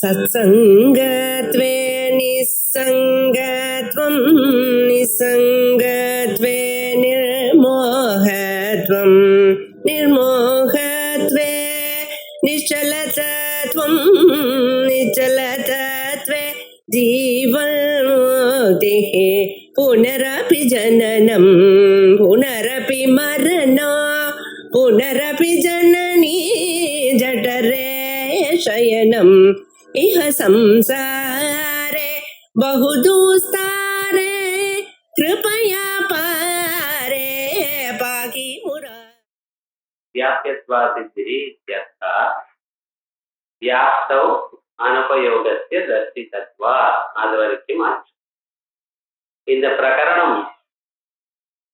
सत्सङ्गत्वे निस्सङ्गत्वं निस्सङ्गत्वे निर्मोहत्वं निर्मोहत्वे निश्चलतत्वं निश्चलतत्वे जीवन्मुक्तिः पुनरपि जननं पुनरपि मरणं पुनरपि जननी जठरे शयनम् इह संसारे बहुदुस्तारे कृपया पारे पाहि मुरा व्याप्यत्वासिद्धिः इत्यर्थः व्याप्तौ अनुपयोगस्य दर्शितत्वात् அது வரைக்கும் ஆச்சு. இந்த பிரகரணம்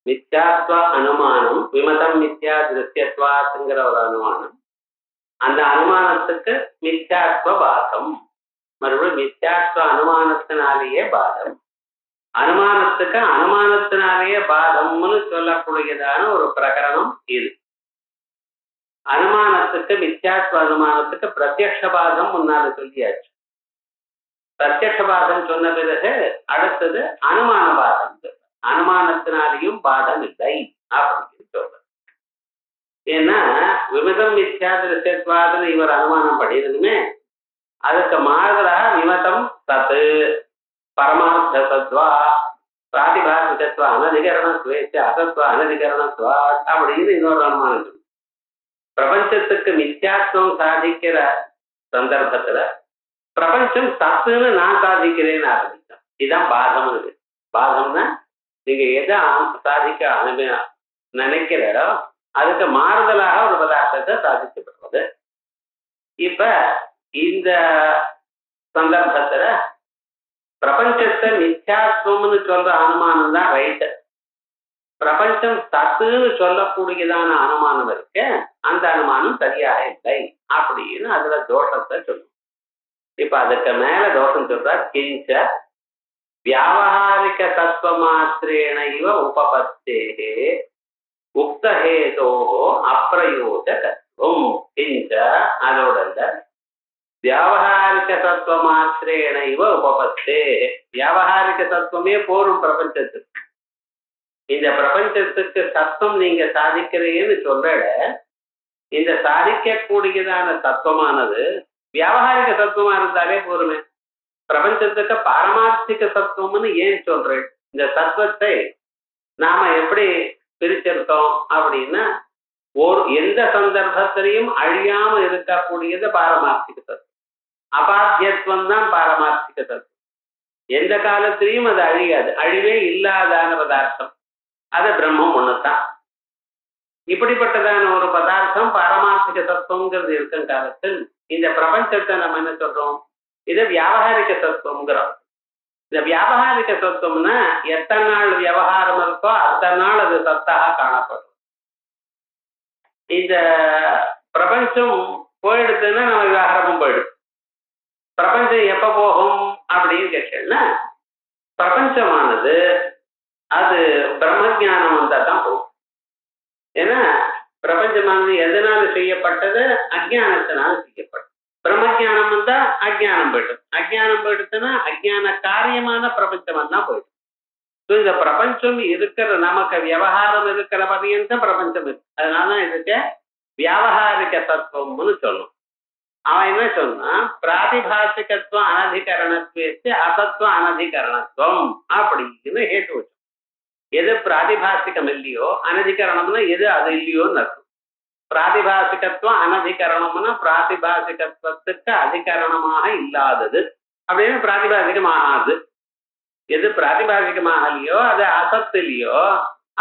மித்யாத்வ அனுமானம் விமதம் மித்யா திருஷ்யத்வாத்ங்கிற ஒரு அனுமானம். அந்த அனுமானத்துக்கு மித்யாத்வ பாதம், மறுபடியும் மித்யாத்வ அனுமானத்தினாலேயே பாதம், அனுமானத்துக்கு அனுமானத்தினாலேயே பாதம்னு சொல்லக்கூடியதான ஒரு பிரகரணம் இது. அனுமானத்துக்கு மித்யாத்வ அனுமானத்துக்கு பிரத்யக்ஷ பாதம் முன்னால சொல்லியாச்சு. பிரத்யக்ஷ பாதம் சொன்ன பிறகு அடுத்தது அனுமான பாதம். அனுமானத்தினாலேயும் பாதம் இல்லை அப்படின்னு சொல்ற. ஏன்னா விமதம் மித்யா திருஷ்யத்வாதுன்னு இவர் அனுமானம் பண்ணிருந்துமே, அதுக்கு மாறுதலாக விமதம் சத்து பரமார்த்த சத்வா பிராதிபாசிகத்வ அனதிகரணத்வேச்ச அசத்வ அனதிகரணத்வா அப்படின்னு இன்னொரு அனுமானம் இருக்கு. பிரபஞ்சத்துக்கு மித்யாத்வம் சாதிக்கிற சந்தர்ப்பத்துல பிரபஞ்சம் சத்துன்னு நான் சாதிக்கிறேன்னு ஆரம்பித்தேன். இதுதான் பாதம். இருக்கு பாதம்னா நீங்க எதை சாதிக்க நினைக்கிறோ அதுக்கு மாறுதலாக ஒரு பதார்த்தத்தை சாதிக்கப்படுறது. இப்ப இந்த சந்தர்ப்பத்துல பிரபஞ்சத்தை மித்யாத்வம்னு சொல்ற அனுமானம் தான் ரைட்டு. பிரபஞ்சம் சத்துன்னு சொல்லக்கூடியதான அனுமானம் இருக்கு, அந்த அனுமானம் சரியாக இல்லை அப்படின்னு அதுல தோஷத்தை சொல்லும். இப்ப அதுக்கு மேல தோஷம் சொல்றார். கிஞ்ச வியாவஹாரிக தத்துவ மாத்திரேன இவ உபபத்தேகே உக்தஹேதோ அப்பிரயோஜகத்துவம். கிஞ்ச அதோட வியாவஹாரிக தத்துவ மாத்திரேன இவ உபபத்தே. வியாவஹாரிக தத்துவமே போரும் பிரபஞ்சத்துக்கு. இந்த பிரபஞ்சத்துக்கு தத்துவம் நீங்க சாதிக்கிறீங்கன்னு சொல்ற இந்த சாதிக்கக்கூடியதான தத்துவமானது வியாவஹாரிக தத்துவமா இருந்தாலே போருமே. பிரபஞ்சத்துக்கு பாரமார்த்திக தத்துவம்னு ஏன் சொல்றேன்? இந்த தத்துவத்தை நாம எப்படி பிரிச்சிருக்கோம் அப்படின்னா, எந்த சந்தர்ப்பத்திலையும் அழியாம இருக்கக்கூடியது பாரமார்த்திக தத்துவம். அபாத்தியத்துவம் தான் பாரமார்த்திக தத்துவம். எந்த காலத்திலையும் அது அழியாது, அழிவே இல்லாதான பதார்த்தம். அது பிரம்மம் ஒண்ணுதான். இப்படிப்பட்டதான ஒரு பதார்த்தம் பாரமார்த்திக தத்துவங்கிறது இருக்கும் காலத்தில் இந்த பிரபஞ்சத்தை நம்ம என்ன சொல்றோம்? இது வியாவகாரிக தத்துவம்ங்கிறோம். இந்த வியாவகாரிக தத்துவம்னா எத்தனை நாள் விவகாரம் இருக்கோ அத்தனை நாள் அது சத்தாக காணப்படும். இந்த பிரபஞ்சம் போயிடுதுன்னா நம்ம விவகாரமும் போயிடும். பிரபஞ்சம் எப்ப போகும் அப்படின்னு கேட்டேன்னா, பிரபஞ்சமானது அது பிரம்மஜானம் வந்தா தான் போகும். ஏன்னா பிரபஞ்சமானது எதனால செய்யப்பட்டது? அஜ்ஞானத்தினால செய்யப்பட்டது. பிரம்மஜானம் வந்தா அஜ்ஞானம் போயிடும். அஜ்ஞானம் போயிடுச்சுன்னா அஜ்ஞான காரியமான பிரபஞ்சம் தான் போயிடும். இந்த பிரபஞ்சம் இருக்கிற நமக்கு விவகாரம் இருக்கிற பர்யந்தம் பிரபஞ்சம் இருக்கு. அதனாலதான் இதுக்கு வியாவகாரிக தத்துவம்னு சொல்லும். அவன் என்ன சொன்னா, பிராதிபாசிகத்துவம் அனதிகரணத்துவத்து அசத்துவ அனதிகரணத்துவம் அப்படின்னு ஹேட்டு வச்சோம். எது பிராதிபாசிகம் இல்லையோ, அனதிகரணம்னா எது அது இல்லையோன்னு அர்த்தம். பிராதிபாசிகத்துவம் அனதிகரணம்னா பிராதிபாசிகத்துவத்துக்கு அதிகரணமாக இல்லாதது அப்படின்னு பிராதிபாசிகமாகாது. எது பிராதிபாசிகமாகலையோ அது அசத்து இல்லையோ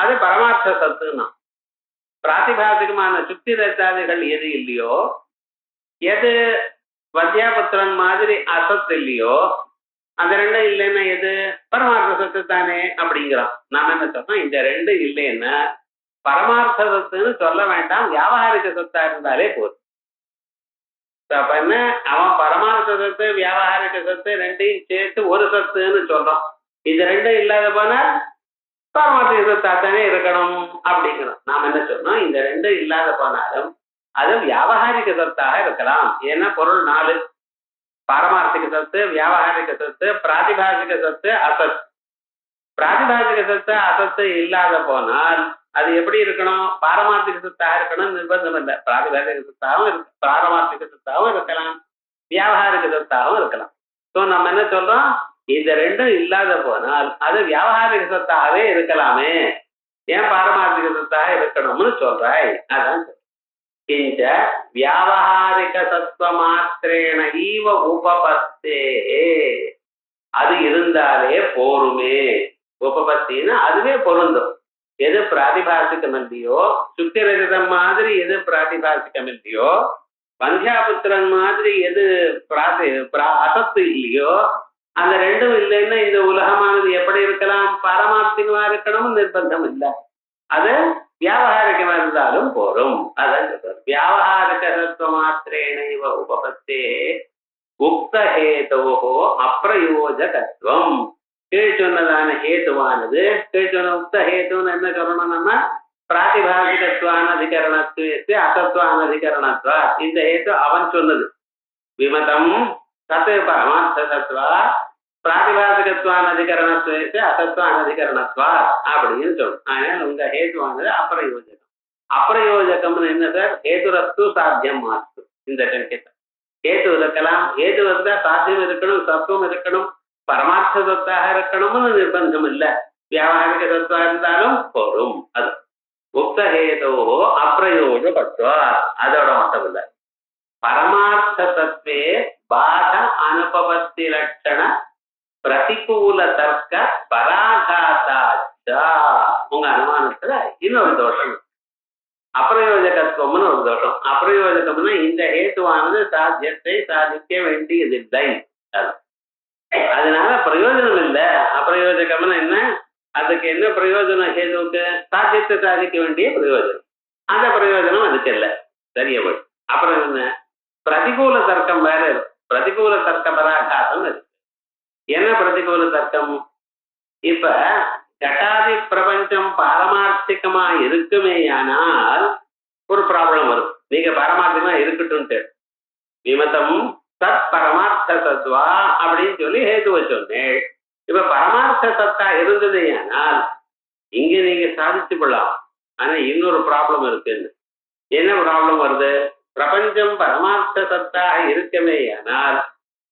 அது பரமார்த்த சத்துன்னா. பிராதிபாசிகமான சுத்தி ரத்தாதிகள் எது இல்லையோ, எது வத்யாபுத்திரன் மாதிரி அசத்து இல்லையோ, அந்த ரெண்டும் இல்லைன்னா எது பரமார்த்த சத்து தானே அப்படிங்கிறான். நாம என்ன சொன்னோம், இந்த ரெண்டு இல்லைன்னா பரமார்த்த சத்துன்னு சொல்ல வேண்டாம், வியாவகாரிக சத்தா இருந்தாலே போதும். அப்ப என்ன, அவன் பரமார்த்த சத்து வியாவகாரிக சத்து ரெண்டையும் சேர்த்து ஒரு சத்துன்னு சொல்றான். இது ரெண்டும் இல்லாத போனா பரமார்த்திக சத்தா தானே இருக்கணும் அப்படிங்கிறோம். நாம என்ன சொன்னோம், இந்த ரெண்டும் இல்லாத போனாலும் அது வியாவகாரிக சத்தாக இருக்கலாம். ஏன்னா பொருள் 4, பரமார்த்த சத்து, வியாவகாரிக சத்து, பிராதிபாசிக சத்து, அசத். பிராதிபாசிக சத்து அசத்து இல்லாத போனால் அது எப்படி இருக்கணும்? பாரமார்த்திக சத்தாக இருக்கணும் நிர்பந்தம் இல்லை. பிராதிபாசிக சத்தாகவும் இருக்கு, பாரமார்த்திக சத்தாகவும் இருக்கலாம், வியாவகாரிக சத்தாகவும் இருக்கலாம். ஸோ நம்ம என்ன சொல்றோம்? இந்த ரெண்டும் இல்லாத போனால் அது வியாவகாரிக சத்தாகவே இருக்கலாமே, ஏன் பாரமார்த்திக சத்தாக இருக்கணும்னு சொல்றாய். அதான் கிஞ்ச வியாவகாரிக சத்துவ மாத்திரேன ஈவ உபபத்தே, அது இருந்தாலே போருமே. உபபத்தின்னா அதுவே பொருந்தும். எது பிராதிபாசிகம் இல்லையோ, சுத்திரஜதம் மாதிரி எது பிராதிபாசிகம் இல்லையோ, பஞ்சாபுத்திரன் மாதிரி எது அசத்து இல்லையோ, அந்த ரெண்டும் இல்லைன்னா இந்த உலகமானது எப்படி இருக்கலாம்? பாரமார்த்திகமா இருக்கணும்னு நிர்பந்தம் இல்லை, அது வியாவகாரிகமா இருந்தாலும் போரும். அதான் சொல்றார், வியாவகாரிக தத்துவ மாத்திரேன இவ உபபத்தே உக்த ஹேதோஹோ அப்பிரயோஜகத்துவம். கீழ் சொன்னதான ஹேதுவானது, கீழ் சொன்ன உக்த ஹேதுன்னு என்ன சொல்லணும் நம்ம? பிராதிபாசிகத்வானதிகரணத்துவ அசத்வானதிகரணத்வா. இந்த ஹேது அவன் சொன்னது. விமதம் சத்து பரமார்த்த தத்துவா பிராதிபாசிகத்வானதிகரணத்துவ அசத்வானதிகரணத்வா அப்படின்னு சொல்லணும். அதனால உங்க ஹேதுவானது அப்பிரயோஜகம். அப்பிரயோஜகம்னு என்ன சார்? ஹேதுரஸ்து சாத்தியம் மாஸ்து. இந்த கணக்கத்தை ஹேது இருக்கலாம், ஹேது இருந்தா சாத்தியம் இருக்கணும், சத்துவம் இருக்கணும், பரமார்த்த சத்தாக இருக்கணும்னு நிர்பந்தம் இல்லை, வியாவகாரிக சத்வா இருந்தாலும் போரும். அது உக்த ஹேதோ அப்பிரயோஜகத்வா. அதோட மட்டும் இல்லை, பரமார்த்த தத்துவே பாத அனுபவத்தி லட்சண பிரதிகூல தர்க்க பராகாதாச்சா. உங்க அனுமானத்துல இன்னொரு தோஷம், அப்பிரயோஜகத்துவம்னு ஒரு தோஷம். அப்பிரயோஜகம்னா இந்த ஹேத்துவானது சாத்தியத்தை சாதிக்க வேண்டியதில்லை, அதனால பிரயோஜனம் இல்லை. அப்பிரயோஜகம்னா என்ன? அதுக்கு என்ன பிரயோஜனம்? ஹேதுவுக்கு சாத்தியத்தை சாதிக்க வேண்டிய பிரயோஜனம், அந்த பிரயோஜனம் அதுக்கு இல்லை. சரியா போய் அப்புறம் என்ன? பிரதிகூல தர்க்கம் வேற இருக்கு. பிரதிகூல தர்க்க பராகாதம் இருக்கு. என்ன பிரதிகூல தர்க்கம்? இப்ப கட்டாதி பிரபஞ்சம் பாரமார்த்திகமா இருக்குமேயானால் ஒரு ப்ராப்ளம் வரும். நீங்க பாரமார்த்திகமா இருக்கட்டும், விமதம் சத் பரமார்த்த சத்வா அப்படின்னு சொல்லி ஹேதுவை சொன்னேன். இப்ப பரமார்த்த சத்தா இருந்தது ஆனால் இங்க நீங்க சாதிச்சு கொள்ளலாம். ஆனா இன்னொரு ப்ராப்ளம் இருக்குன்னு. என்ன ப்ராப்ளம் வருது? பிரபஞ்சம் பரமார்த்த சத்தாக இருக்கவே ஆனால்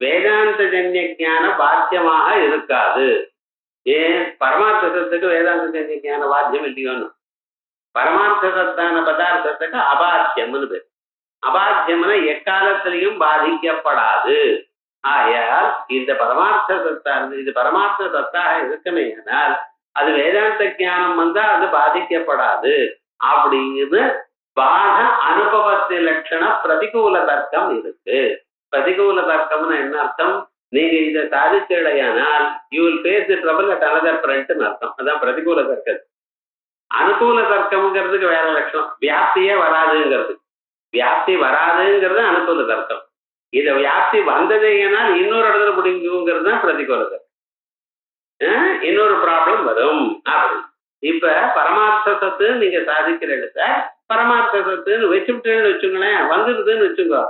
வேதாந்த ஜன்ய ஞான பாத்தியமாக இருக்காது. ஏன்? பரமார்த்த சத்துக்கு வேதாந்த ஜன்ய ஞான பாத்தியம் இல்லையோன்னு. பரமார்த்த சத்தான பதார்த்தத்துக்கு அபாத்தியம்னு பேர். அபாத்தியம்னா எக்காலத்திலையும் பாதிக்கப்படாது. ஆயால் இந்த பரமார்த்த சத்தா, இது பரமார்த்த சத்தாக இருக்கமே ஆனால் அது வேதாந்த ஞானம் வந்தா அது பாதிக்கப்படாது அப்படின்னு பாத அனுபவத்தி லட்சண பிரதிகூல தர்க்கம் இருக்கு. பிரதிகூல தர்க்கம்னு என்ன அர்த்தம்? நீங்க இதை சாதிச்சடையானால் you will face the trouble at another ஃப்ரண்ட்னு அர்த்தம். அதான் பிரதிகூல தர்க்கம். அனுகூல தர்க்கம்ங்கிறதுக்கு வேற லட்சணம், வியாப்தியே வராதுங்கிறது. வியாப்தி வராதுங்கிறது அனுகூல தர்க்கம். இதை வியாப்தி வந்தது ஏனால் இன்னொரு இடத்துல பிடிங்குங்கிறது தான் பிரதிகூல தர்க்கம். இன்னொரு ப்ராப்ளம் வரும். அப்படி இப்ப பரமார்த்த சத்து நீங்க சாதிக்கிற இடத்த பரமார்த்த சத்துன்னு வச்சுட்டேன்னு வச்சுங்களேன், வந்துருதுன்னு வச்சுக்கோ.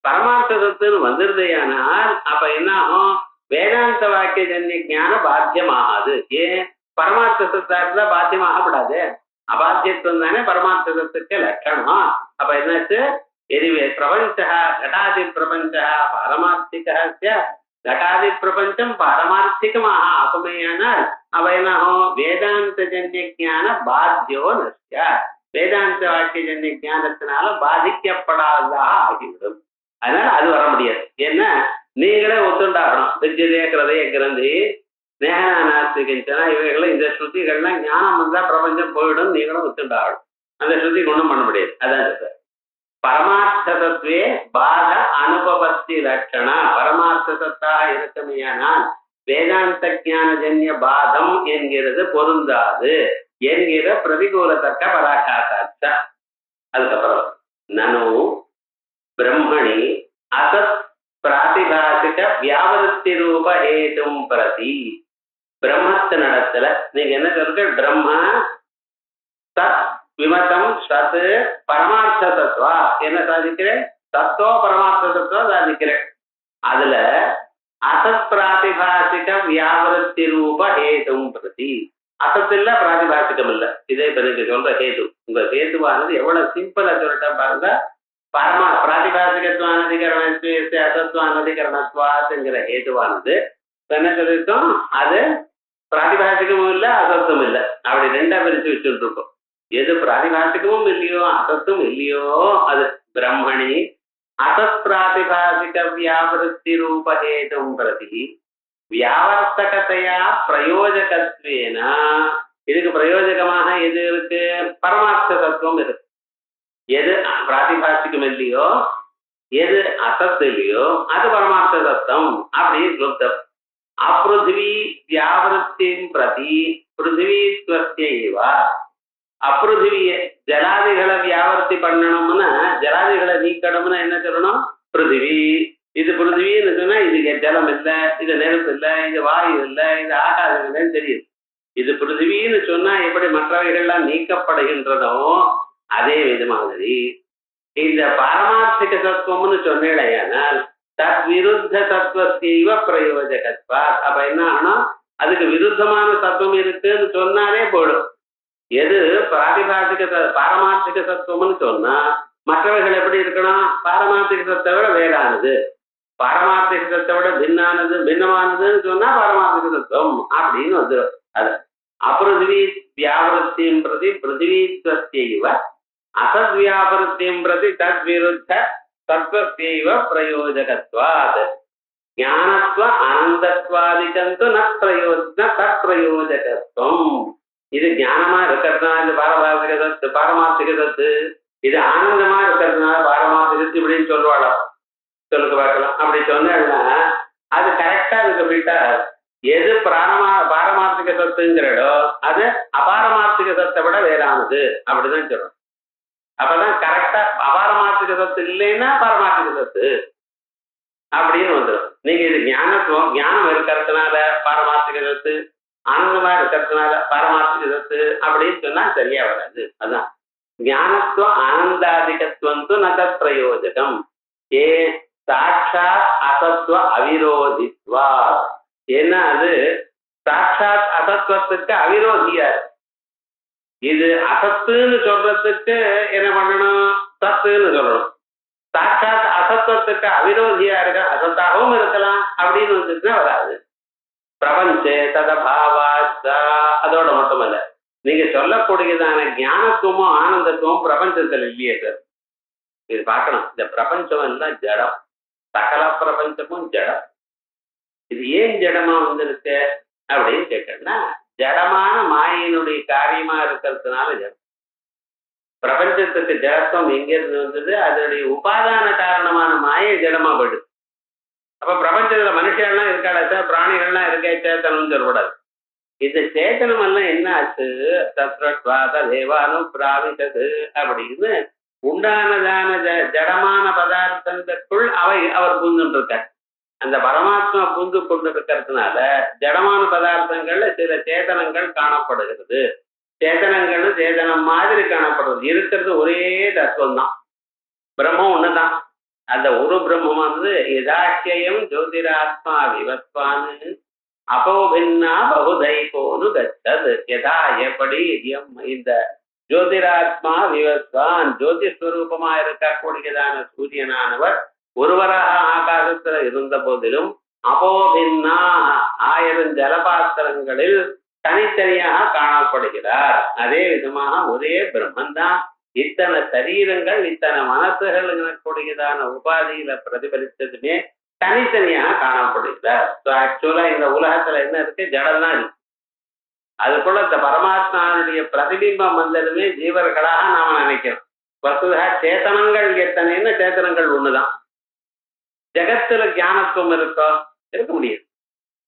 பரமார்த்த சத்துன்னு வந்துருதையானால் அப்ப என்ன ஆகும்? வேதாந்த வாக்கிய ஜன்ய ஞான பாத்தியமாகாது. ஏன்? பரமார்த்த சத்தா இருந்தா பாத்தியமாகப்படாது. அபாத்தியத்துவம் தானே பரமார்த்த சத்துக்கு லட்சணம். அப்ப என்னாச்சு? எதிவே பிரபஞ்ச கடாதி பிரபஞ்ச பாரமார்த்திக கடாதி பிரபஞ்சம் பாரமார்த்திகமாக ஆகுமேயானால் அவ என்னாகும்? வேதாந்த ஜன்ய ஞான பாத்தியோ நஷ்ட. வேதாந்த வாக்கிய ஜன்ய ஞானத்தினால பாதிக்கப்படாததாக ஆகிவிடும். அதனால அது வர முடியாது. ஏன்னா நீங்களே ஒத்துண்டாகணும். விஜயதே கிருதய கிரந்தி நேகநாஸ்திகின்றன இவைகளை இந்த ஸ்ருதிகள்லாம் ஞானம் வந்தா பிரபஞ்சம் போயிடும் நீங்களும் ஒத்துண்டாகணும். அந்த ஸ்ருதி ஒன்றும் பண்ண முடியாது. அதான் சார் பரமார்த்த தத்துவே பாத அனுபவத்தி லட்சணா. பரமார்த்த சத்தாக இருக்குமையானால் வேதாந்த ஞான ஜன்ய பாதம் என்கிறது பொருந்தாது என்கிற பிரதிகூல தர்க்க பராகாத்தாச்ச. அதுக்கப்புறம் நனு பிரம்மணி அசத் பிராதிபாசிக வியாவருத்தி ரூப ஹேதும் பிரதி. பிரம்மத்து நடத்துல நீங்க என்ன சொல்ற? பிரம்ம சத் விமதம் சத் பரமார்த்த தத்துவா. என்ன சாதிக்கிறேன்? தத்துவ பரமார்த்த தத்துவா சாதிக்கிறேன். அதுல பிராதிபாசிக வியாவருத்தி ரூப ஹேதும் பிரதி. அசத்தில்ல பிராதிபாசிகம் இல்ல. இதே பிறகு சொல்ற ஹேது. உங்க ஹேதுவானது எவ்வளவு சிம்பிளா சொல்லிட்டா பாருங்க. பிராதிபாசிகத்வானதிகரண அசத்வானதிகரணத்வாத்துங்கிற ஹேதுவானது என்ன சொல்லிருக்கோம், அது பிராதிபாசிகமும் இல்ல அசத்தும் இல்ல, அப்படி ரெண்டா பிரிச்சு வச்சுட்டு இருக்கோம். எது பிராதிபாசிகமும் இல்லையோ அசத்தும் இல்லையோ அது பிரம்மணி அசத் பிராதிபாசிக வியாவருத்தி ரூபஹேதும் பிரதி வியாவர்த்தகத்தையா பிரயோஜகத்வேன. இதுக்கு பிரயோஜகமாக எது இருக்கு, பரமார்த்த தத்துவம் இருக்கு. எது பிராதிபாசிகம் இல்லையோ எது அசத்து இல்லையோ அது பரமார்த்த தத்துவம் அப்படின்னு சொல்லுது. அப்ருதிவி வியாவருத்தின் பிரதி பிருத்திவித்வஸ்யைவா. அப்ருதிவிய ஜலாதிகளை வியாவர்த்தி பண்ணணும்னா ஜலாதிகளை நீக்கணும்னா என்ன சொல்லணும், பிருத்திவி. இது பிருத்திவின்னு சொன்னா இது ஜலம் இல்லை, இது நெருப்பு இல்லை, இது வாயு இல்லை, இது ஆகாசம் இல்லைன்னு தெரியுது. இது பிருத்திவின்னு சொன்னா எப்படி மற்றவைகள்லாம் நீக்கப்படுகின்றனோ அதே வித மாதிரி இந்த பாரமார்த்திக தத்துவம்னு சொன்னேடையானால் தத் விருத்த தத்துவத்தைவ பிரயோஜகத்வா. அப்ப என்ன ஆகணும், அதுக்கு விருத்தமான தத்துவம் இருக்குன்னு சொன்னாலே போடும். எது பிராதிபாசிக பாரமார்த்திக தத்துவம்னு சொன்னா மற்றவைகள் எப்படி இருக்கணும், பாரமார்த்திக தத்துவத்தை விட வேறானது, பாரமார்த்திக தத்துவத்தை விட பின்னமானதுன்னு சொன்னா பாரமார்த்திக தத்துவம் அப்படின்னு வந்துடும். அது அபிருதிவி வியாவருத்தியும் பிரதி பிருத்திவித்வஸ்யைவ அசத் வியாபருத்தியும் பிரதி தத் விருத்த தத்துவஸ்யைவ பிரயோஜகத்வாத். ஞானத்வ அனந்தத்வாதிகந்து தத் பிரயோஜகத்துவம். இது ஞானமா இருக்கிறதுனால இது பாரமார்த்திக தத்து, பாரமார்த்திக தத்து. இது ஆனந்தமா இருக்கிறதுனால பாரமார்த்திக தத்து இப்படின்னு சொல்லுவாளா, சொல்லுங்க பார்க்கலாம். அப்படி சொன்னா அது கரெக்டா அதுக்கு போயிட்டா எது பாரமார்த்திக சத்துங்கிறடோ அது அபாரமார்த்திக சத்தை விட வேறானது அப்படிதான் சொல்லணும். அப்பதான் கரெக்டா அபாரமார்த்திக சத்து இல்லைன்னா பாரமார்த்திக சத்து அப்படின்னு வந்துடும். நீங்க இது ஞானத்துவம், ஞானம் இருக்கிறதுனால பாரமார்த்திக சத்து, ஆனந்தமா இருக்கிறதுனால பாரமார்த்திக சத்து அப்படின்னு சொன்னா சரியா வராது. அதான் ஞானத்துவம் ஆனந்தாதிகத்துவம் நதத் பிரயோஜகம். ஏ சாட்சாத் அசத்வ அவிரோதித்வா. ஏன்னா அது சாட்சாத் அசத்வத்துக்கு அவிரோதியா இருக்கு. இது அசத்துன்னு சொல்றதுக்கு என்ன பண்ணணும், சத்துன்னு சொல்லணும். சாட்சாத் அசத்துவத்துக்கு அவிரோதியா இருக்க, அசத்தாகவும் இருக்கலாம் அப்படின்னு வந்துச்சுன்னா வராது. பிரபஞ்சே ததபாவாச்சா. அதோட மட்டுமல்ல, நீங்க சொல்லக்கூடியதான ஞானத்துவமும் ஆனந்தத்துவம் பிரபஞ்சத்தில் இல்லையே சார். இது பார்க்கணும். இந்த பிரபஞ்சம் எல்லாம் ஜடம், சகல பிரபஞ்சமும் ஜடம். இது ஏன் ஜடமா வந்திருக்கு அப்படின்னு கேட்டோம்னா ஜடமான மாயினுடைய காரியமா இருக்கிறதுனால ஜடம். பிரபஞ்சத்துக்கு ஜடத்துவம் எங்கிருந்து வந்தது, அதனுடைய உபாதான காரணமான மாயை ஜடமா போயிடுது. அப்ப பிரபஞ்சத்துல மனுஷன்லாம் இருக்காடா சார், பிராணிகள்லாம் இருக்கே, சேத்தனம் சொல்லக்கூடாது. இந்த சேத்தனம் எல்லாம் என்ன ஆச்சு, தத்ரத்வாத தேவானு பிராவிதது அப்படின்னு உண்டானதான ஜடமான பதார்த்தங்களுக்குள் அவர் புந்துட்டு இருக்கார். அந்த பரமாத்மா புந்து கொண்டு இருக்கிறதுனால ஜடமான பதார்த்தங்கள்ல சில சேதனங்கள் காணப்படுகிறது. சேதனங்கள் சேதனம் மாதிரி காணப்படுறது. இருக்கிறது ஒரே தத்துவம் தான், பிரம்மம் ஒண்ணுதான். அந்த ஒரு பிரம்மமானது யதாக்கியம் ஜோதிராத்மா விவஸ்வான்னு அபோபின்னா பகுதைபோனு கச்சது. யதா எப்படி இந்த ஜோதிராத்மா விவஸ்வான் ஜோதிஸ்வரூபமா இருக்கக்கூடியதான சூரியனானவர் ஒருவராக ஆகாசத்துல இருந்த போதிலும் அபோபின்னா 1000 ஜலபாத்திரங்களில் தனித்தனியாக காணப்படுகிறார். அதே விதமாக ஒரே பிரம்மந்தான் இத்தனை சரீரங்கள் இத்தனை மனசுகள் எனக்கூடியதான உபாதியில பிரதிபலித்ததுமே தனித்தனியாக காணப்படுகிறார். ஆக்சுவலா இந்த உலகத்துல என்ன இருக்கு, ஜடம் தான் இருக்கு. அதுக்குள்ள இந்த பரமாத்மாவுடைய பிரதிபிம்பம் வந்ததுமே ஜீவர்களாக நாம நினைக்கிறோம். வசுதா சேத்தனங்கள் எத்தனைன்னு, சேத்தனங்கள் ஒண்ணுதான். ஜெகத்துல ஞானத்துவம் இருக்கோ, இருக்க முடியாது.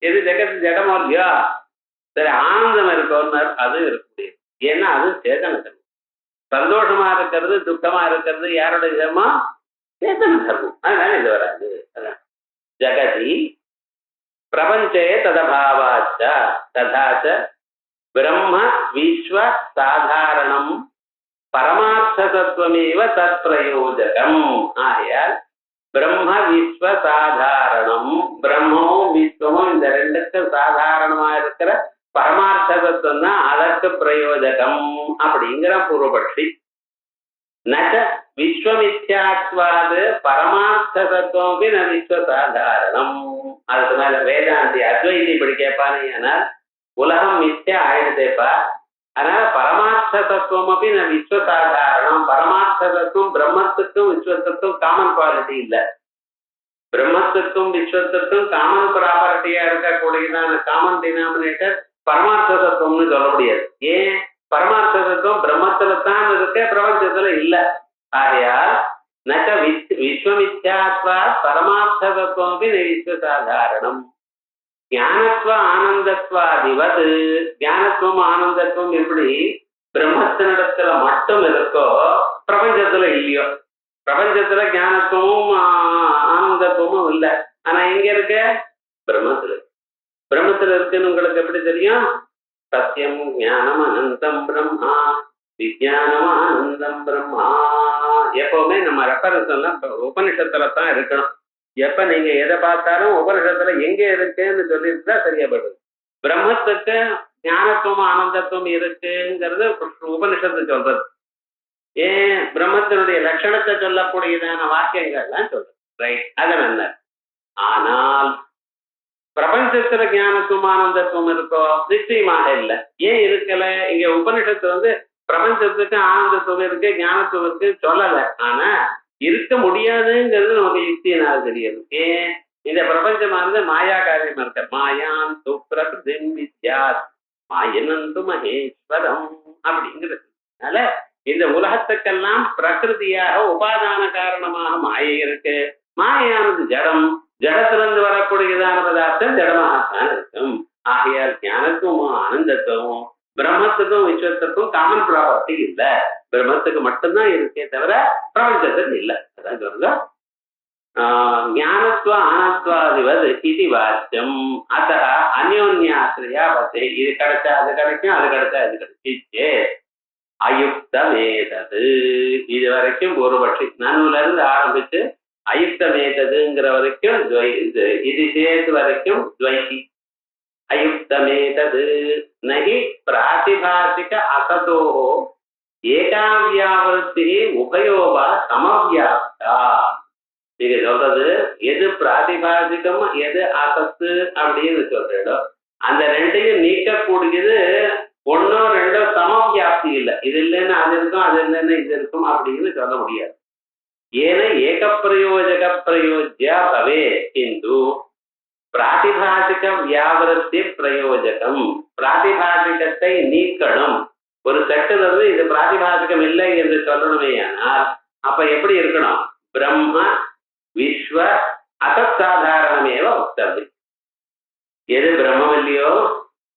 எது ஜெகத்து ஜடமோ இல்லையோ, சரி ஆனந்தம் இருக்கோன்னு அது இருக்க முடியாது. ஏன்னா அது சேதன தர்மம். சந்தோஷமா இருக்கிறது துக்கமா இருக்கிறது யாருடைய தர்மம், சேதன தர்மம். அதனால இது வராது. அதான் ஜகதி பிரபஞ்சே ததபாவாச்ச ததாச்ச பிரம்ம விஸ்வ சாதாரணம் பரமார்த்த தத்துவமேவ தத் பிரயோஜகம். ஆகையால் பிரம்ம விஸ்வ சாதாரணம், பிரம்மமும் விஸ்வமும் இந்த ரெண்டு பிரபஞ்சத்துக்கு சாதாரணமா இருக்கிற பரமார்த்த தத்துவம் தான் அதற்கு பிரயோஜகம் அப்படிங்கிற பூர்வபட்சி. நச்ச விஸ்வமித்யாத்வாது பரமார்த்த தத்துவம் ந விஸ்வ சாதாரணம். அதுக்கு மேல வேதாந்தி அத்வைதி இப்படி கேட்பானே, உலகம் மித்யா ஆயிடுதேப்பா, அதனால பரமார்த்த தத்துவம் அப்படி ந விஸ்வ சாதாரணம். பரமார்த்த தத்துவம் பிரம்மத்துக்கும் விஸ்வத்துக்கும் காமன் குவாலிட்டி இல்லை. பிரம்மத்துக்கும் விஸ்வத்துக்கும் காமன் ப்ராப்பர்ட்டியா இருக்கக்கூடியதான காமன் டினாமினேட்டர் பரமார்த்த தத்துவம்னு சொல்ல முடியாது. ஏன்? பரமார்த்த தத்துவம் பிரம்மத்துல தான் இருக்க, பிரபஞ்சத்துல இல்ல. ஆகையால் நக விஸ்வமித்யாத்வா பரமார்த்த தத்துவம் விஸ்வ சாதாரணம். ஞானத்துவ ஆனந்தத்வாதிவது, ஞானத்துவம் ஆனந்தத்துவம் எப்படி பிரம்மத்தினிடத்துல மட்டும் இருக்கோ பிரபஞ்சத்துல இல்லையோ. பிரபஞ்சத்துல ஞானத்துவமும் ஆனந்தத்துவமும் இல்லை. ஆனா எங்க இருக்க? பிரம்மத்துல. பிரம்மத்துல இருக்குன்னு உங்களுக்கு எப்படி தெரியும்? சத்தியம் ஞானம் அனந்தம் பிரம்மா, விஜயானம் ஆனந்தம் பிரம்மா. எப்பவுமே நம்ம ரெஃபரன்ஸ் எல்லாம் உபனிஷத்துல தான் இருக்கணும். எப்ப நீங்க எதை பார்த்தாலும் உபனிஷத்துல எங்க இருக்குன்னு சொல்லிட்டு தான் சரியா போயிடுது. பிரம்மத்துக்கு ஞானத்துவம் ஆனந்தத்துவம் இருக்குங்கிறது உபனிஷத்து சொல்றது. ஏன்? பிரம்மத்தினுடைய லட்சணத்தை சொல்லக்கூடியதான வாக்கியங்கள்லாம் சொல்றது. ரைட், அது நல்ல. ஆனால் பிரபஞ்சத்துல ஞானத்துவம் ஆனந்தத்துவம் இருக்கோ? நிச்சயமாக இல்லை. ஏன் இருக்கல? இங்க உபனிஷத்து பிரபஞ்சத்துக்கு ஆனந்தத்துவம் இருக்கு ஞானத்துவம் இருக்கு சொல்லல. ஆனா இருக்க முடியாதுங்கிறது நமக்கு யுக்தியினால் தெரியுது. ஏன்? இந்த பிரபஞ்சமானது மாயா காரியம் இருக்க. மாயான் து பிரகிருதிம் வித்யாத் மாயனந்து மகேஸ்வரம் அப்படிங்கிறது. அதனால இந்த உலகத்துக்கெல்லாம் பிரகிருதியாக உபாதான காரணமாக மாயை இருக்கு. மாயானது ஜடம், ஜடத்திலிருந்து வரக்கூடியதான பதார்த்தம் ஜடமாகத்தான் இருக்கும். ஆகையால் ஞானத்துவமும் ஆனந்தத்துவமும் பிரம்மத்துக்கும் விஸ்வத்துக்கும் காமன் ப்ராப்பர்ட்டி இல்லை. பிரம்மத்துக்கு மட்டும்தான் இருக்கே தவிர பிரபஞ்சத்துக்கு இல்லை. அதான் சொல்லுங்க. ஞானத்துவ ஆனத்வாதிவது இது வாக்கியம். அத அந்யோன்யாசிரியா பத்தே. இது கிடைச்சா அது கிடைக்கும், அது கிடைச்சா இது கிடைச்சிச்சே. அயுக்தமேதது. இது வரைக்கும் ஒரு பட்சி நன்னுல இருந்து ஆரம்பிச்சு அயுக்தமேததுங்கிற வரைக்கும் இது சேர்த்து வரைக்கும் துவைதி. அயுக்தமேதது நகி பிராதிபாசிக அசதோ ஏகாவியாவருத்தி உபயோகா சமவியாப்தா. நீங்க சொல்றது எது பிராதிபாசிகம் எது அசத்து அப்படின்னு சொல்றோ அந்த ரெண்டையும் நீக்கக்கூடியது ஒன்னோ ரெண்டோ சமவியாப்தி இல்லை. இது இல்லைன்னா அது இருக்கும், அது இல்லைன்னா இது இருக்கும் அப்படின்னு சொல்ல முடியாது. ஏன ஏக பிரயோஜக பிரயோஜ்யா பவே கிந்து பிராதிபாசிக வியாவருத்தி பிரயோஜகம். பிராதிபாசிகத்தை நீக்கணும். ஒரு செட்டுல இருந்து இது பிராதிபாசிகம் இல்லை என்று சொல்லணுமே. ஆனால் அப்ப எப்படி இருக்கணும்? பிரம்ம விஸ்வ அசத்சாதாரணமேவ வக்தவ்யம். எது பிரம்மம் இல்லையோ,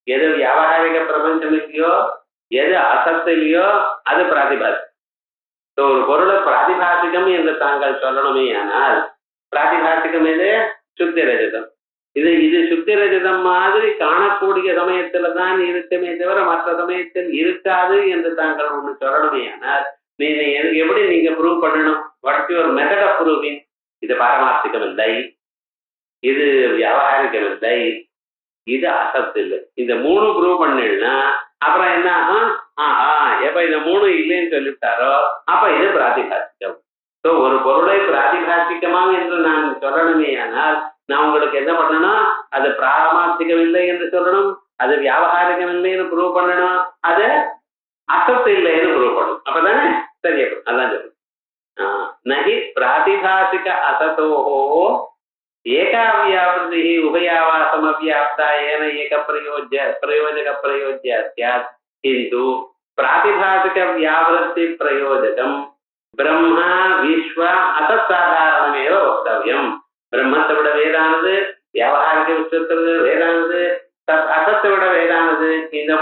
எது வியாவகாரிக பிரபஞ்சம் இல்லையோ, எது அசத்து இல்லையோ அது பிராதிபாசிகம். ஒரு பொருளை பிராதிபாசிகம் என்று தாங்கள் சொல்லணுமே. ஆனால் பிராதிபாசிகம் எது? சுத்தி ரஜதம். இது சுத்தி ரஜதம் மாதிரி காணக்கூடிய சமயத்துல தான் இருக்குமே தவிர மற்ற சமயத்தில் இருக்காது என்று தாங்கள் ஒண்ணு சொல்லணுமே. ஆனால் நீங்க எப்படி நீங்க ப்ரூவ் பண்ணணும்? What's your method of proving? இது பாரமார்த்திகம் இல்லை, இது வியாவகாரிகம் இல்லை, இது அசத்து இல்லை. இந்த மூணு ப்ரூவ் பண்ணா அப்புறம் என்ன ஆகும்? எப்ப இந்த மூணு இல்லைன்னு சொல்லிட்டாரோ அப்ப இது பிராதிபாசிகம். ஸோ ஒரு பொருளை பிராதிபாசிக்கமாக என்று நான் சொல்லணுமே. ஆனால் நான் உங்களுக்கு என்ன பண்ணணும்? அது பிராமார்த்திகம் இல்லை என்று சொல்லணும், அது வியாவகாரிகம் இல்லைன்னு ப்ரூவ் பண்ணணும், அது அசத்து இல்லைன்னு ப்ரூவ் பண்ணணும். அப்பதானே சரியா? அதான் சொல்லணும். நகி பிராதிபாசிக அசதோஹோ ஏகாவியாவிருத்தி உபயாவா சமவியாப்தா ஏன ஏக பிரயோஜக பிரயோஜ்யா ஸ்யாத். கிந்து பிராதிபாசிக வியாவிருத்தி பிரயோஜகம் பிரம்ம விஸ்வ அசத்சாதாரணமேவ வக்தவ்யம். பிரம்மத்தை விட வேறானது, வியாவகாரிக விஸ்வத்தை வேறானது, அசத்தை விட வேறானது. இந்த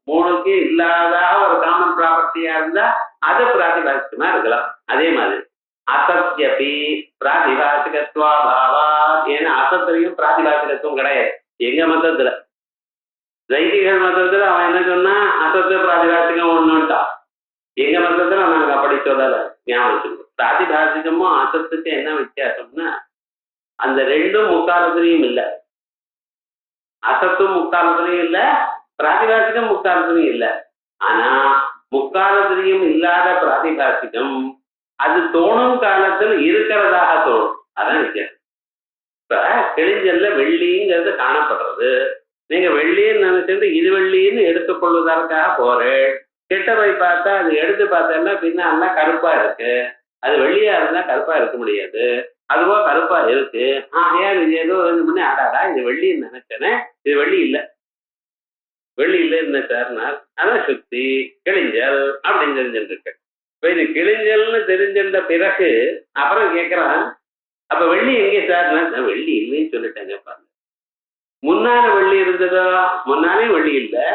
மூணுக்கு இல்லாத ஒரு காமன் ப்ராப்பர்ட்டியா இருந்தா அது பிராதிபாசிகமா இருக்கலாம். அதே மாதிரி அசத்யபி பிராதிபாசிகத்வாபாவா. ஏன்னா அசத்திலையும் பிராதிபாசிகத்துவம் கிடையாது எங்க மதத்துல. வைதிகள் மதத்துல அவன் என்ன சொன்னா அசத்து பிராதிபாசிகம் ஒண்ணுட்டான். எங்க மதத்துல நாங்க அப்படி சொல்லல. ஞாபகம். பிராதிபாசிகமும் அசத்துக்கு என்ன வித்தியாசம்னா அந்த ரெண்டும் முக்காலத்திலையும் இல்லை. அசத்தும் முக்காலத்திலையும் இல்ல, பிராதிபாசிகம் முக்காலத்திலையும் இல்ல. ஆனா முக்காலத்திலையும் இல்லாத பிராதிபாசிகம் அது தோணும் காலத்தில் இருக்கிறதாக தோணும். அதான் வித்தியாசம். இப்ப கிழிஞ்சல்ல வெள்ளிங்கிறது காணப்படுறது, நீங்க வெள்ளின்னு நினைச்சிட்டு இது வெள்ளின்னு எடுத்துக்கொள்வதற்காக போறேன். கிட்ட போய் பார்த்தா அது எடுத்து பார்த்தேன்னா பின்னா கருப்பா இருக்கு. அது வெள்ளியா இருந்தா கருப்பா இருக்க முடியாது, அதுவா கருப்பா இருக்கு. ஏன் இது ஏதோ பண்ணி ஆடாடா இது வெள்ளின்னு நினைச்சேனே, இது வெள்ளி இல்லை. வெள்ளி இல்லை என்ன சார்னா அதான் சுத்தி கிழிஞ்சல் அப்படின்னு தெரிஞ்சுட்டு இருக்கு. இப்ப இது கிழிஞ்சல்னு தெரிஞ்சிருந்த பிறகு அப்புறம் கேட்கறான், அப்ப வெள்ளி எங்கே சார்னா வெள்ளி இல்லைன்னு சொல்லிட்டேங்க பாருங்க. முன்னால வெள்ளி இருந்ததோ, முன்னாலேயும் வெள்ளி இல்லை,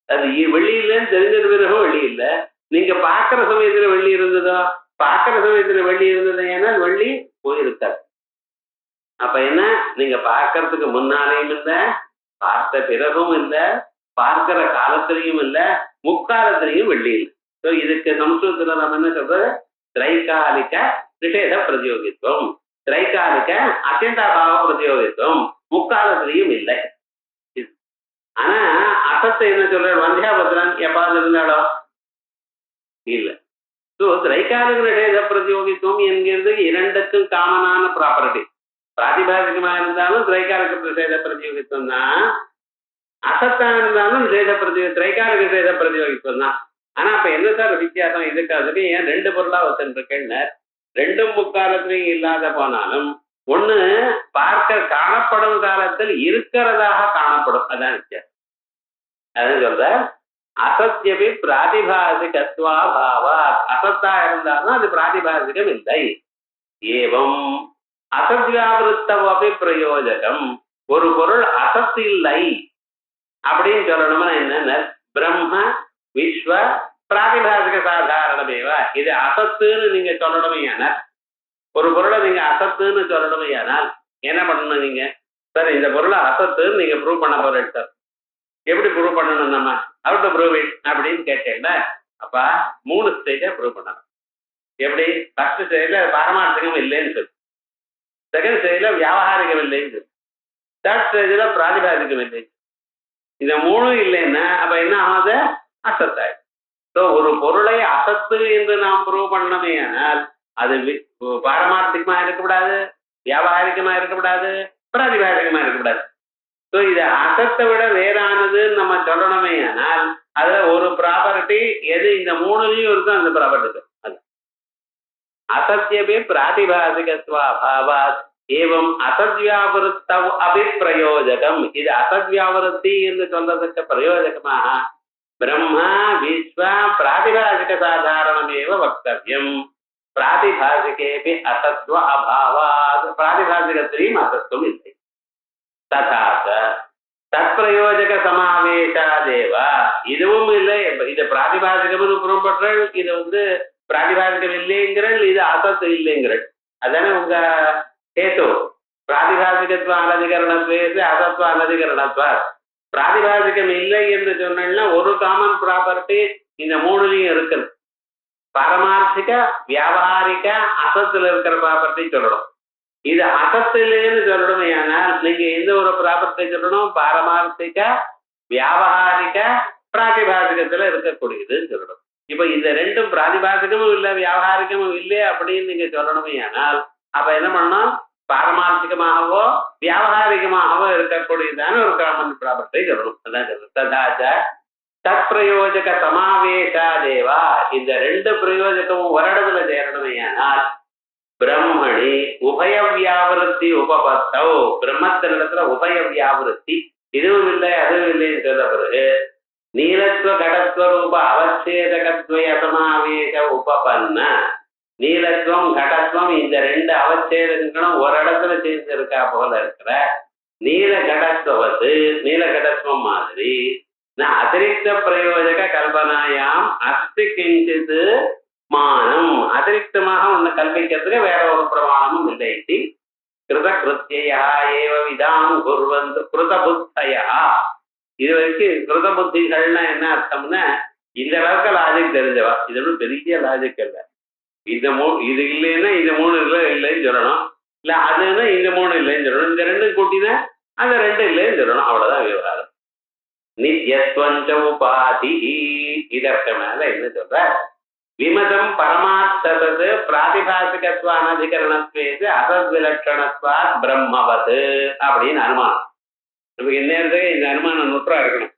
அது வெள்ளி இல்லைன்னு தெரிஞ்சது பிறகும் வெள்ளி இல்லை. நீங்க பாக்குற சமயத்துல வெள்ளி இருந்ததோ, பாக்குற சமயத்துல வெள்ளி இருந்தது, ஏன்னா வெள்ளி போயிருக்காது. அப்ப என்ன, நீங்க பார்க்கறதுக்கு முன்னாலேயும் இல்லை, பார்த்த பிறகும் இல்லை, பார்க்கிற காலத்திலையும் இல்லை, முக்காலத்திலையும் வெள்ளி இல்லை. ஸோ இதுக்கு சம்ஸ்கிருதத்துல நம்ம என்ன சொல்றது, திரைகாலிக நிஷேத பிரதியோகித்துவம், திரைகாலிக அத்தியந்தாபாவ பிரதியோகித்துவம், முக்காலத்திலையும் இல்லை. ஆனா அசத்தை என்ன சொல்ற, வந்தியாபத்திரன் எப்பாவது இருந்தாலும் இல்லை. ஸோ திரைகாலிக நிஷேத பிரதியோகித்துவம் என்கிறது இரண்டுக்கும் காமனான ப்ராப்பர்ட்டி. பிராதிபாசிகமா இருந்தாலும் திரைகாலிக நிஷேத பிரதியோகித்துவம் தான், அசத்தா இருந்தாலும் திரைகாலிக நிஷேத பிரதியோகித்துவம் தான். ஆனா அப்ப என்ன சார் வித்தியாசம் இதுக்கு அதுக்கு, ஏன் ரெண்டு பொருளா வச்சுருக்கேன்னு, ரெண்டும் முக்காலத்திலையும் இல்லாத போனாலும் ஒண்ணு பார்க்க காணப்படும் காலத்தில் இருக்கிறதாக காணப்படும், அதான் வித்தியாசம். அதான் சொல்ற அசத்தியபி பிராதிபாசிகத்வா பாவா, அசத்தா இருந்தாலும் அது பிராதிபாசிகம் இல்லை. ஏவம் அசத்வியாவிருத்தவபி பிரயோஜகம், ஒரு பொருள் அசத்து இல்லை அப்படின்னு சொல்லணும்னா என்ன, பிரம்ம விஸ்வ பிராதிபாசிக சாதாரணமேவா. இது அசத்துன்னு நீங்க சொல்லணுமையானால், ஒரு பொருளை நீங்க அசத்துன்னு சொல்லணுமையானால் என்ன பண்ணணும் நீங்க, சார் இந்த பொருளை அசத்துன்னு நீங்க ப்ரூவ் பண்ண போறேன் சார், எப்படி ப்ரூவ் பண்ணணும் நம்ம, அவுட் டு ப்ரூவ் இட் அப்படின்னு கேட்டேன்னா, அப்ப 3 ஸ்டேஜா ப்ரூவ் பண்ணணும். எப்படி, ஃபர்ஸ்ட் ஸ்டேஜ்ல பாரமார்த்திகம் இல்லைன்னு சொல்லு, செகண்ட் ஸ்டேஜ்ல வியாபாரிகம் இல்லைன்னு சொல்லு, தேர்ட் ஸ்டேஜ்ல பிராதிபாசிகம் இல்லை. இந்த 3 இல்லைன்னா அப்ப என்ன ஆகுது, அசத்தாய். ஸோ ஒரு பொருளை அசத்து என்று நாம் ப்ரூவ் பண்ணணுமே ஆனால் அது பாரமார்த்திகமா இருக்கக்கூடாது, வியாபாரிகமா இருக்கக்கூடாது, பிராதிபாசிகமா இருக்கக்கூடாது. ஸோ இது அசத்தை விட வேறானதுன்னு நம்ம சொல்லணுமே ஆனால் அதுல ஒரு ப்ராப்பர்ட்டி எது இந்த 3லயும் இருக்கும், அந்த ப்ராப்பர்ட்டி அது அசத்தியபி பிராதிபாசிகத்வா பாவாத் ஏவம் அசத்வியாவிருத்தவ் அபிப்பிரயோஜகம். இது அசத்வியாவிருத்தி என்று சொல்றதுக்கு பிரயோஜகமாக பிரம்ம விஸ்வ பிராதிபாசிக சாதாரணமேவ வக்தவ்யம். பிராதிபாசிகேபி அசத்வ அபாவாத், பிராதிபாசிகத்திலையும் அசத்துவம் இல்லை. ததாச தற்பிரயோஜக சமாவேஷாதேவ, இதுவும் இல்லை, இது பிராதிபாசிகம்னு புறப்பற்றல், இது பிராதிபாசிகம் இல்லைங்கிறல், இது அசத்து இல்லைங்கிறல். அதானே உங்க கேத்து, பிராதிபாசிகத்துவ அனதிகரணத்துவ அசத்துவ அனதிகரணத்துவ. பிராதிபாசிகம் இல்லை என்று சொன்னா ஒரு காமன் ப்ராப்பர்ட்டி இந்த 3லயும் இருக்குது. பாரமார்த்திக வியாபாரிக அசத்துல இருக்கிற ப்ராப்பர்ட்டி சொல்லணும். இது அசத்திலேன்னு சொல்லணும், ஏனால் நீங்க எந்த ஒரு ப்ராப்பர்ட்டி சொல்லணும், பாரமார்த்திக வியாபாரிக பிராதிபாசிகத்துல இருக்கக்கூடியதுன்னு சொல்லணும். இப்ப இந்த ரெண்டும் பிராதிபாசிகமும் இல்லை வியாபாரிகமும் இல்லை அப்படின்னு நீங்க சொல்லணுமே ஆனால் அப்ப என்ன பண்ணணும், பாரமார்த்திகமாகவோ வியாபாரிகமாகவோ இருக்கக்கூடியதான ஒரு காமன் ப்ராப்பர்ட்டி சொல்லணும். அதான் சொல்லணும். ததாச்ச தத் பிரயோஜக சமாவேஷாதேவா, இந்த 2 பிரயோஜகமும் ஒரு இடத்துல சேரணுமே ஆனால் பிரம்மணி உபய வியாவிருத்தி உபபத்தோ, பிரம்மத்தினிடத்துல உபய வியாவிருத்தி இதுவும் இல்லை அதுவும் இல்லைன்னு சொல்ல பிறகு நீலத்துவ கடத்துவ ரூப அவச்சேதகத்வய சமாவேஷ உபபன்ன, நீலத்துவம் கடத்துவம் இந்த 2 அவச்சேதங்களும் ஒரு இடத்துல சேர்ந்திருக்கா போல இருக்கிற நீல கடத்துவது, நீல கடத்துவம் மாதிரி நான் அதிரிக்த பிரயோஜக கல்பனாயாம் அஸ்தி கிஞ்சித் மானம், அதிரிக்தமாக ஒண்ணு கல்பிக்கிறதுக்கு வேற ஒரு பிரமாணமும் இல்லை. கிருத கிருத்தியா ஏவ விதாம் குர்வந்து கிருத புத்தயா, இது வரைக்கும் கிருத புத்திகள்னா என்ன அர்த்தம்னா இந்த அளவுக்கு லாஜிக் தெரிஞ்சவா, இது ஒன்றும் பெரிய லாஜிக் இல்லை. இது இல்லைன்னா இந்த 3 இல்லைன்னு சொல்லணும், இல்ல அதுன்னா இந்த 3 இல்லைன்னு சொல்லணும், இந்த 2 கூட்டினா அந்த ரெண்டு இல்லைன்னு சொல்லணும். அவ்வளவுதான் விவகாரம். நித்யத்வஞ்ச உபாதி. இதற்கு மேல என்ன சொல்ற? விமதம் பரமார்த்தது பிராதிபாசிகத்வ அனதிகரணத்வேது அசத் விலட்சணத்வா பிரம்மவது அப்படின்னு அனுமானம். நமக்கு என்ன இந்த அனுமானம் நுற்றா இருக்கணும்.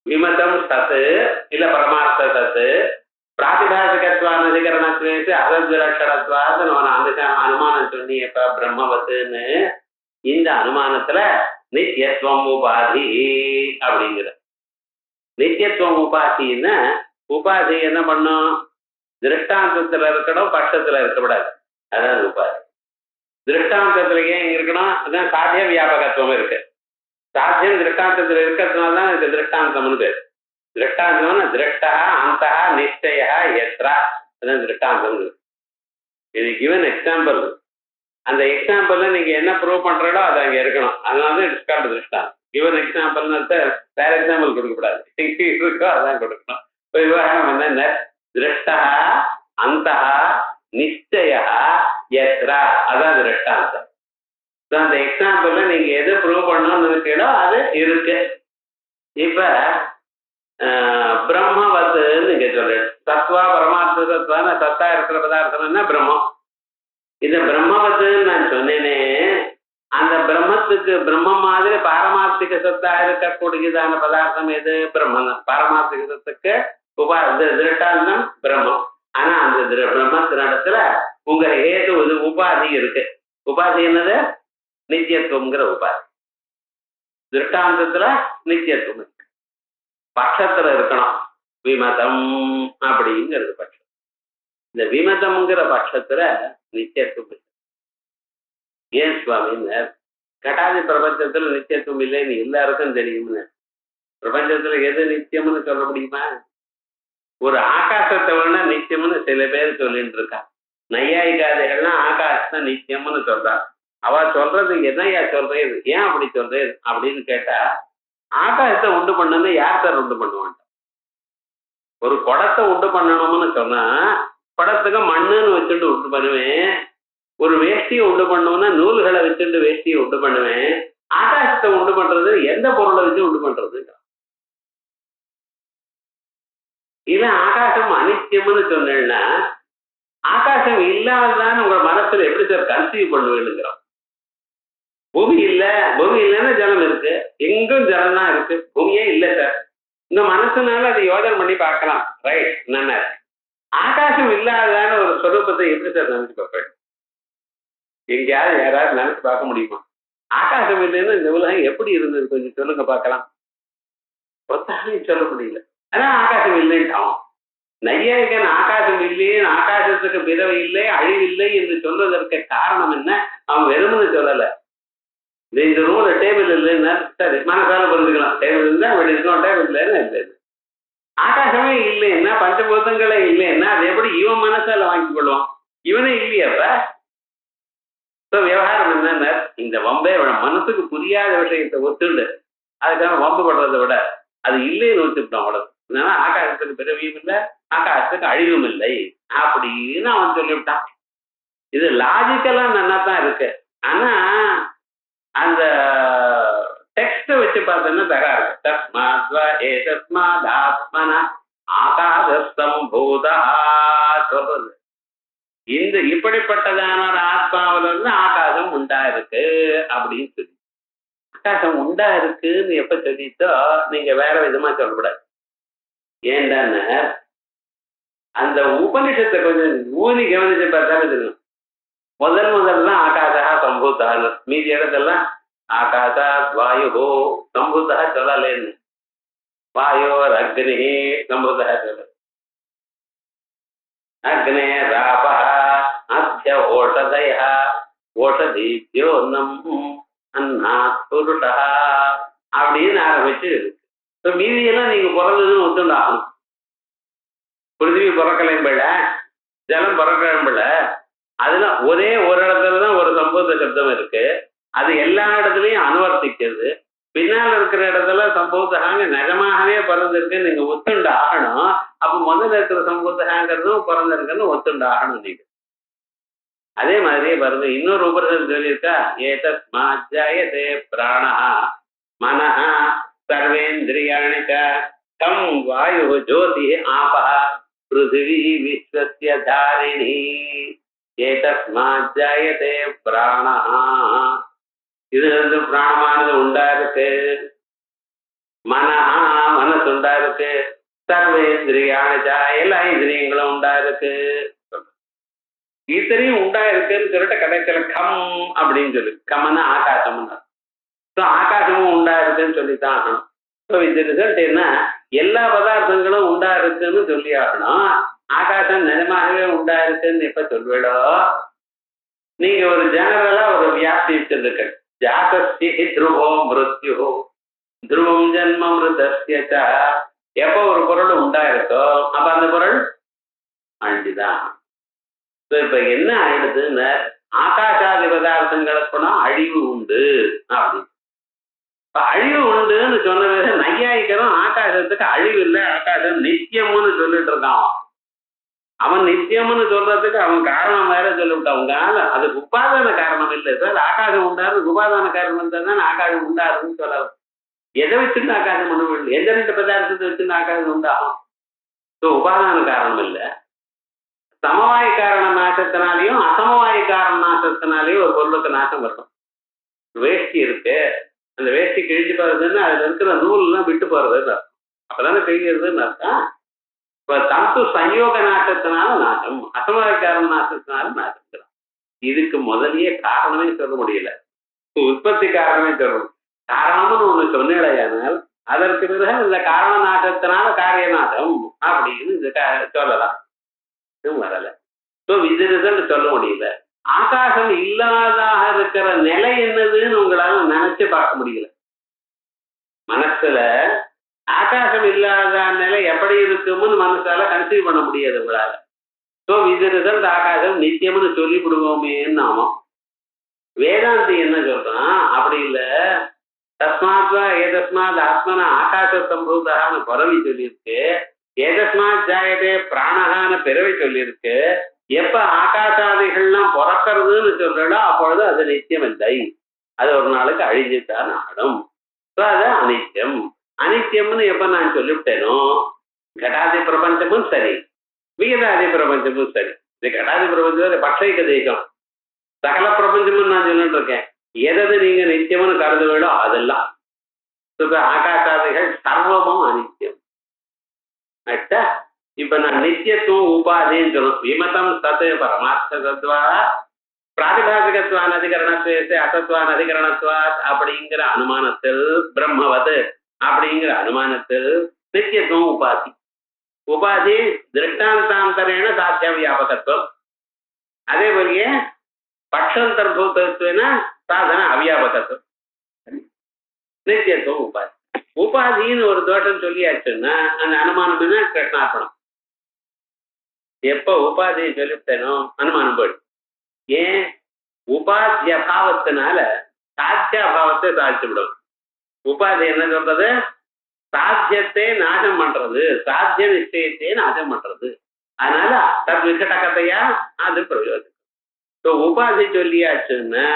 விமதம் சத்து இல்ல பரமார்த்த சத்து பிராதிபாசிகத்வ அனதிகரணத்வேது அசத் விலட்சணத்வாது அந்த அனுமானம் சொன்னியப்ப பிரம்மவத்துன்னு. இந்த அனுமானத்துல நித்தியத்துவம் உபாதி அப்படிங்கிற நித்தியத்துவம் உபாதின்னா உபாதி என்ன பண்ணும்? திருஷ்டாந்தத்துல இருக்கணும், பட்சத்துல இருக்கக்கூடாது. அதான் உபாதி. திருஷ்டாந்தத்துல ஏன் இருக்கணும்? அதான் சாத்திய வியாபகத்துவம் இருக்கு. சாத்தியம் திருஷ்டாந்தத்துல இருக்கிறதுனாலதான் இதுக்கு திருஷ்டாந்தம்னு பேர். திருஷ்டாந்தம்னா திருஷ்டா அந்த நிச்சய எத்ரா, அதான் திருஷ்டாந்தம். இது கிவன் எக்ஸாம்பிள். அந்த எக்ஸாம்பிள்ல நீங்க என்ன ப்ரூவ் பண்றீங்களோ அது அங்க இருக்கணும். அதனால இட்ஸ் கால்ட் திருஷ்டாந்தம். கிவன் எக்ஸாம்பிள்னு வேற எக்ஸாம்பிள் கொடுக்கக்கூடாது. இருக்கோ அதான் கொடுக்கணும். விவகாரம் என்ன? திருஷ்டா அந்த நிச்சய எத்ரா, அதான் திருஷ்டாந்தம். அந்த எக்ஸாம்பிள்ல நீங்க எது ப்ரூவ் பண்ணணும்னு இருக்கீங்களோ அது இருக்கு. இப்ப பிரம்மவத்துன்னு நீங்க சொல்றீங்க. சத்வா பரமார்த்த சத்வான சத்தா இருக்கிற பதார்த்தம்னா பிரம்மம். இந்த பிரம்மவத்துன்னு நான் சொன்னேனே, அந்த பிரம்மத்துக்கு பிரம்மம் மாதிரி பாரமார்த்திக சத்தா இருக்கக்கூடியதான பதார்த்தம் எது? பிரம்மம். பாரமார்த்திக சத்துக்கு திருஷ்டாந்தம் பிரம்மம். ஆனா அந்த பிரம்மத்தினிடத்துல உங்க ஏது இது உபாதி இருக்கு. உபாதி என்னது? நித்தியத்துவம்ங்கிற உபாதி. திருஷ்டாந்தத்துல நித்தியத்துவம் இருக்கு. பட்சத்துல இருக்கணும் விமதம் அப்படிங்கிறது பட்சம். இந்த விமதம்ங்கிற பட்சத்துல நித்தியத்துவம் இருக்கு. ஏன் சுவாமின்னு கட்டாதி பிரபஞ்சத்துல நித்தியத்துவம் இல்லைன்னு எல்லாருக்கும் தெரியும்னு. பிரபஞ்சத்துல எது நித்தியம்னு சொல்ல முடியுமா? ஒரு ஆகாசத்தை வேணா நித்தியம்னு சில பேர் சொல்லிட்டு இருக்கா. நையாயிகாதிகள்லாம் ஆகாசத்தை நித்தியம்னு சொல்றா. அவ சொல்றது என்னையா சொல்றது, ஏன் அப்படி சொல்றது அப்படின்னு கேட்டா, ஆகாசத்தை உண்டு பண்ணது யார் சார் உண்டு பண்ணுவான்? ஒரு குடத்தை உண்டு பண்ணணும்னு சொன்னா குடத்துக்கு மண்ணுன்னு வச்சுட்டு உண்டு பண்ணுவேன். ஒரு வேஷ்டியை உண்டு பண்ணோம்னா நூல்களை வச்சுட்டு வேஷ்டியை உண்டு பண்ணுவேன். ஆகாசத்தை உண்டு பண்றது எந்த பொருளை வச்சு உண்டு பண்றது? இல்ல ஆகாசம் அனித்தியம்னு சொன்னேன்னா ஆகாசம் இல்லாததான் உங்க மனசுல எப்படி சார் கன்சீவ் பண்ணுவேனுங்கிறோம். பூமி இல்ல, பூமி இல்லைன்னா ஜலம் இருக்கு. எங்கும் ஜலம் தான் இருக்கு, பூமியே இல்லை சார். உங்க மனசுனால அதை யோஜனை பண்ணி பார்க்கலாம். ரைட், என்ன ஆகாசம் இல்லாததான ஒரு சொரூபத்தை எப்படி சார் நினைச்சு பார்ப்பேன்? எங்கேயாவது யாராவது நினைச்சு பார்க்க முடியுமா? ஆகாசம் இல்லைன்னு இந்த உலகம் எப்படி இருந்தது கொஞ்சம் சொல்லுங்க பார்க்கலாம். ஒத்தாலும் சொல்ல முடியல. ஆனா ஆகாசம் இல்லைன்ட்டான். நையாயிகன் ஆகாசம் இல்லையே, ஆகாசத்துக்கு பிறவை இல்லை, அழிவில்லை என்று சொல்வதற்கு காரணம் என்ன? அவன் வெறுமனு சொல்லல. இந்த ரூம்ல டேபிள் இல்லைன்னா சரி மனசால புரிஞ்சுக்கலாம். டேபிள் இருந்தா அப்படி இருக்கணும், டேபிள் இல்லைன்னு இல்லை. ஆகாசமே இல்லைன்னா, பஞ்சபூதங்களே இல்லைன்னா அது எப்படி இவன் மனசால வாங்கி கொள்வான்? இவனே இல்லையாப்ப. விவகாரம் என்னன்னா, இந்த வம்பே மனசுக்கு புரியாத விஷயத்தை ஒத்துண்டு அதுக்காக வம்பு படுறதை விட அது இல்லைன்னு ஒத்துக்கிட்டோம். அவ்வளவு. அதனால ஆகாசத்துக்கு பிறவியும் இல்லை, ஆகாசத்துக்கு அழிவும் இல்லை அப்படின்னு அவன் சொல்லிவிட்டான். இது லாஜிக்கலா நல்லா தான் இருக்கு. ஆனா அந்த டெக்ஸ்ட வச்சு பார்த்தோன்னா தகா இருக்கு. தஸ்மாத்மனா ஆகாசம்பூதா சொல்றது. இந்த இப்படிப்பட்டதான ஒரு ஆத்மாவில இருந்து ஆகாசம் உண்டா இருக்கு அப்படின்னு சொல்லி, ஆகாசம் உண்டா இருக்குன்னு எப்ப சொல்லிட்டோ நீங்க வேற விதமா சொல்லக்கூடாது. ஏண்டான்னு அந்த உபனிஷத்தை கொஞ்சம் ஊனி கவனிச்சு பார்த்தாலும் தெரியும். முதல்ல ஆகாசா சம்பூத்தான்னு, மீதி இடத்தெல்லாம் ஆகாசா வாயு சம்பூத்தா சொல்லலேன்னு. வாயோர் அக்னி சம்பூத்தா சொல்ல, அக்னே ராப அத்திய ஓஷதய ஓஷதீப்யோன்னம் அண்ணா புருஷா அப்படின்னு ஆரம்பிச்சு இருக்கு. மீதியெல்லாம் நீங்க பிறந்ததுன்னு ஒத்துண்டாகணும். பிருத்திவி பிறக்கலைம்பிள்ள, ஜலம் பிறக்கலைம்பிள்ள, அதெல்லாம் ஒரே ஒரு இடத்துலதான் ஒரு சம்பூத சப்தம் இருக்கு. அது எல்லா இடத்துலையும் அனுவர்த்திக்கிறது. பின்னால் இருக்கிற இடத்துல சம்பூதகாங்க நிஜமாகவே பிறந்திருக்குன்னு நீங்க ஒத்துண்டு ஆகணும். அப்ப முதல்ல இருக்கிற சம்பூதகாங்கிறதும் பிறந்திருக்குன்னு ஒத்துண்டு ஆகணும் நீங்க. அதே மாதிரியே வருது. இன்னொரு உபரிஷத்து சொல்லியிருக்கா, ஏதஸ்மாஜ்ஜாயதே பிராணஹ மனஹ சர்வேந்திரியாணி ச கம் வாயு ஜோதி ஆபஹ பிருத்திவி விஸ்வஸ்ய தாரிணி ஏதஸ்மாஜ்ஜாயதே பிராணஹ. இது வந்து பிராணமானது உண்டா இருக்கு, மனஹா மனசு உண்டா இருக்கு, சர்வேந்திரியாணி ச எல்லா இந்திரியங்களும் உண்டா இருக்கு, இத்தனையும் உண்டா இருக்குன்னு சொல்லிட்டு கடைசியில கம் அப்படின்னு சொல்லு. கம்னா ஆகாசம்னா, ஆகாசமும் உண்டா இருக்குன்னு சொல்லித்தான் ஆகணும். ஸோ இது ரிசல்ட் என்ன, எல்லா பதார்த்தங்களும் உண்டா இருக்குன்னு சொல்லி ஆகணும். ஆகாசம் நிஜமாகவே உண்டா இருக்குன்னு எப்ப சொல்வேடோ, நீங்க ஒரு ஜெனரலா ஒரு வியாப்தி வச்சிருக்க, ஜாதஸ்தி துருவோ மிருத்யு துருவம் ஜன்ம மிருதஸ்ய ச. எப்போ ஒரு பொருள் உண்டா இருக்கோ அப்ப அந்த பொருள் அழிஞ்சுதான். இப்ப என்ன ஆயிடுதுன்னு, ஆகாசாதி பதார்த்தங்களுக்குனா அழிவு உண்டு அப்படின்னு. இப்ப அழிவு உண்டுன்னு சொன்னது நையாயிக்கிறோம், ஆகாசத்துக்கு அழிவு இல்லை, ஆகாசம் நித்தியம்னு சொல்லிட்டு இருக்கான். அவன் நித்தியம்னு சொல்றதுக்கு அவன் காரணம் வேற சொல்லிவிட்டான். உங்களால அதுக்கு உபாதான காரணம் இல்லை சார். ஆகாசம் உண்டாரு உபாதான காரணம் இருந்தால் தான் ஆகாசம் உண்டாருன்னு சொல்லலாம். எதை வச்சுட்டு ஆகாசம் பண்ண முடியல, எந்த ரெண்டு பதார்த்தத்தை வச்சுட்டு ஆகாசம் உண்டாகும். ஸோ உபாதான காரணம் இல்லை. சமவாய காரண நாசத்தினாலையும் அசமவாய காரண நாசத்தினாலையும் ஒரு பொருளுக்கு நாசம் வரும். வேஷ்டி இருக்கு, அந்த வேஷ்டி கிழிஞ்சு போறதுன்னு அதுல இருக்கிற நூல் எல்லாம் விட்டு போறதுன்னு அர்த்தம். அப்பதானே கிழிகிறதுன்னு அர்த்தம். இப்ப தந்து சயோக நாசத்தினால நாசம், அசமவாய காரண நாசத்தினால நாசம். இதுக்கு முதலியே காரணமே சொல்ல முடியல, உற்பத்தி காரணமே சொல்லணும். காரணம்னு ஒண்ணு சொன்னேடையானால் அதற்கு பிறகு இந்த காரண நாசத்தினால காரிய நாசம் அப்படின்னு சொல்லலாம். வரல. இது ரிசல்ட் சொல்ல முடியல. ஆகாசம் இல்லாதாக இருக்கிற நிலை என்னதுன்னு உங்களால நினைச்சு பார்க்க முடியல. மனசுல ஆகாசம் இல்லாத நிலை எப்படி இருக்கும்னு மனசால கன்சீவ் பண்ண முடியாது உங்களால. ஸோ இது ரிசல்ட் ஆகாசம் நித்தியம்னு சொல்லி விடுவோமேன்னு ஆமாம். வேதாந்தி என்ன சொல்றான், அப்படி இல்லை, தஸ்மாத்வா ஏதஸ்மாத் ஆத்மனா ஆகாச சம்பூதான்னு பரவி சொல்லியிருக்கு, ஏதஸ்மாத் ஜாயதே பிராணகான்னு பிறவை சொல்லியிருக்கு. எப்ப ஆகாசாதிகள்லாம் பிறக்கிறதுன்னு சொல்றா அப்பொழுது அது நித்தியம் இல்லை, அது ஒரு நாளுக்கு அழிஞ்சுத்தான் ஆடும். அது அனித்தியம். அனித்தியம்னு எப்ப நான் சொல்லிவிட்டேனோ, கடாதி பிரபஞ்சமும் சரி விகதாதி பிரபஞ்சமும் சரி. இது கடாதி பிரபஞ்சம் பட்சைக்க தேசம், சகல பிரபஞ்சமும் நான் சொல்லிட்டு இருக்கேன். எதை நீங்க நித்தியம்னு கருதுவேடோ அதெல்லாம். ஆகாசாதிகள் சர்வமும் அனித்தியம். இப்ப நான் நித்தியத்துவம் உபாதின்னு சொல்லணும். விமதம் சத் பரமார்த்த தத்வா பிராதிபாசிகத்வான் அதிகரணத்துவ அசத்வான் அதிகரணத்துவாத் அப்படிங்கிற அனுமானத்தில், பிரம்மவது அப்படிங்கிற அனுமானத்தில் நித்தியத்துவம் உபாதி. உபாதி திருஷ்டாந்தாந்தரேன சாத்திய வியாபகத்துவம். அதே போலயே பட்சந்தர்பூதத்துவன சாதன அவியாபகத்துவம். நித்தியத்துவம் உபாதி. உபாதின்னு ஒரு தோஷம் சொல்லியாச்சுன்னா அந்த அனுமானம் என்ன, கிருஷ்ணார்ப்பணம். எப்ப உபாதியை சொல்லிவிட்டேனோ அனுமானம் போயிடும். ஏன், உபாத்திய பாவத்தினால சாத்திய பாவத்தை சாதிச்சு விடும். உபாதி என்ன சொல்றது, சாத்தியத்தை நாசம் பண்றது, சாத்திய நிச்சயத்தை நாசம் பண்றது. அதனால தத் விகடகத்தையா அது பிரயோஜனம். உபாதி சொல்லியாச்சுன்னா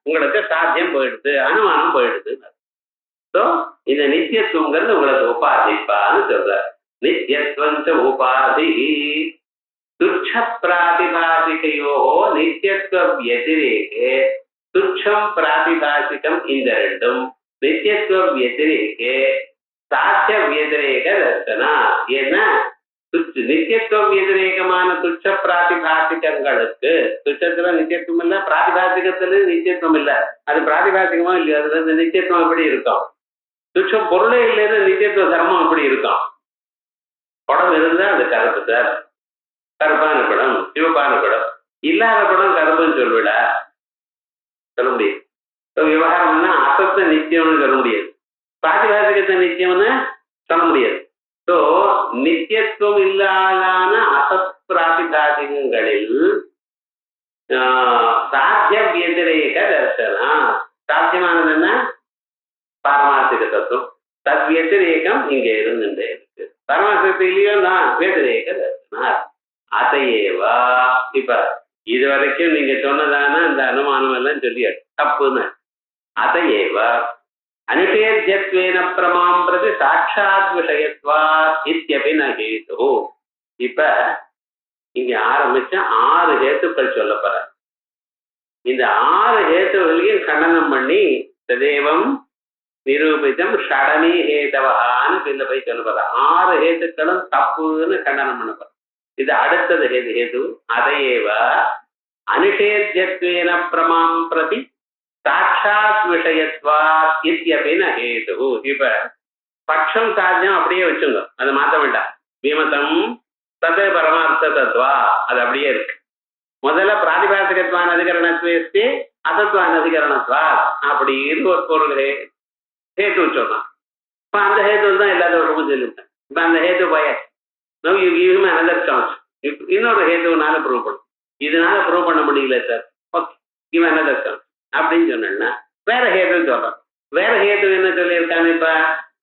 உங்களுக்கு சாத்தியம் போயிடுது, அனுமானம் போயிடுது. இந்த நித்தியத்துவங்கிறது உங்களுக்கு உபாதிப்பான்னு சொல்ற. நித்தியத்துவம் உபாதி துச்ச பிராதிபாசிகையோ நித்தியத்துவ வத்திரேகே. துச்சம் பிராதிபாசிகம் இந்த ரெண்டும் நித்தியத்துவ வத்திரேகே சாத்திய வத்திரேக தர்சனா. ஏன்னா நித்தியத்துவ வத்திரேகமான துச்ச பிராதிபாசிகங்களுக்கு, துச்சத்துல நித்தியத்துவம் இல்லை, பிராதிபாசிகத்துல நித்தியத்துவம் இல்லை. அது பிராதிபாசிகமா இல்லையா, அதுல இந்த நித்தியத்துவம் எப்படி இருக்கும். துச்சம் பொருளே இல்லைன்னு நித்தியத்துவ தர்மம் எப்படி இருக்கும். படம் இருந்தா அது கருப்பு சார், கருப்பான படம் சிவப்பான படம், இல்லாத படம் கருப்புன்னு சொல்விட சொல்ல முடியாது. விவகாரம்னா அசத்த நித்தியம்னு சொல்ல முடியாது, பிராதிபாசிகத்தை நித்தியம்னு சொல்ல முடியாது. நித்தியத்துவம் இல்லாதான அசத் பிராதிபாசிகங்களில் சாத்திய வத்திரேக தர்சனம். சாத்தியமானது என்ன, பாரமார்த்திக தத்துவம். தத் வத்திரேகம் இங்க இருந்துட்டே இருக்கு. பரமார்த்தத்திலேயும் தான் வத்திரேக தர்சனம். அதையேவா இப்ப இது வரைக்கும் நீங்க சொன்னதான அந்த அனுமானம் எல்லாம் சொல்லி தப்புன்னு. அதையேவ அனுஷேத்யத்வேன பிரமாம் பிரதி சாட்சாத் விஷயத்வா இத்யபி ந ஹேது. இப்ப இங்க ஆரம்பிச்ச 6 ஹேத்துக்கள் சொல்ல போற. இந்த 6 ஹேத்துகளையும் கண்டனம் பண்ணி ததேவம் நிரூபிதம் ஷடமி ஹேதவகான்னு பின்ன போய் சொல்ல போற. 6 ஹேத்துக்களும் தப்புன்னு கண்டனம் பண்ண போற. இது அடுத்தது ஹேது. அதையேவ அனுஷேத்யத்வேன பிரமாம் பிரதி சாட்சாத் விஷயத்வா இத்யபி ந ஹேது. இப்ப பட்சம் சாத்தியம் அப்படியே வச்சுங்க, அதை மாற்ற வேண்டாம். விமதம் தத் பரமார்த்த தத்வா அது அப்படியே இருக்கு. முதல்ல பிராதிபாசிகத்வான் அதிகரணத்வேஸ்தி அசத்வான் அதிகரணத்வா அப்படின்னு ஒரு பொருள் ஹேத்து சொன்னான். இப்ப அந்த ஹேத்து தான் எல்லா தோஷமும் சொல்லிட்டேன். இப்ப அந்த ஹேத்து பயன் அனதர் சான்ஸ். இன்னொரு ஹேத்துனால ப்ரூவ் பண்ணும். இதனால ப்ரூவ் பண்ண முடியல சார், ஓகே இவன் அனதர் சான்ஸ் அப்படின்னு சொன்னா வேற ஹேத்து சொல்றான். வேற ஹேத்து என்ன சொல்லியிருக்காங்க? இப்ப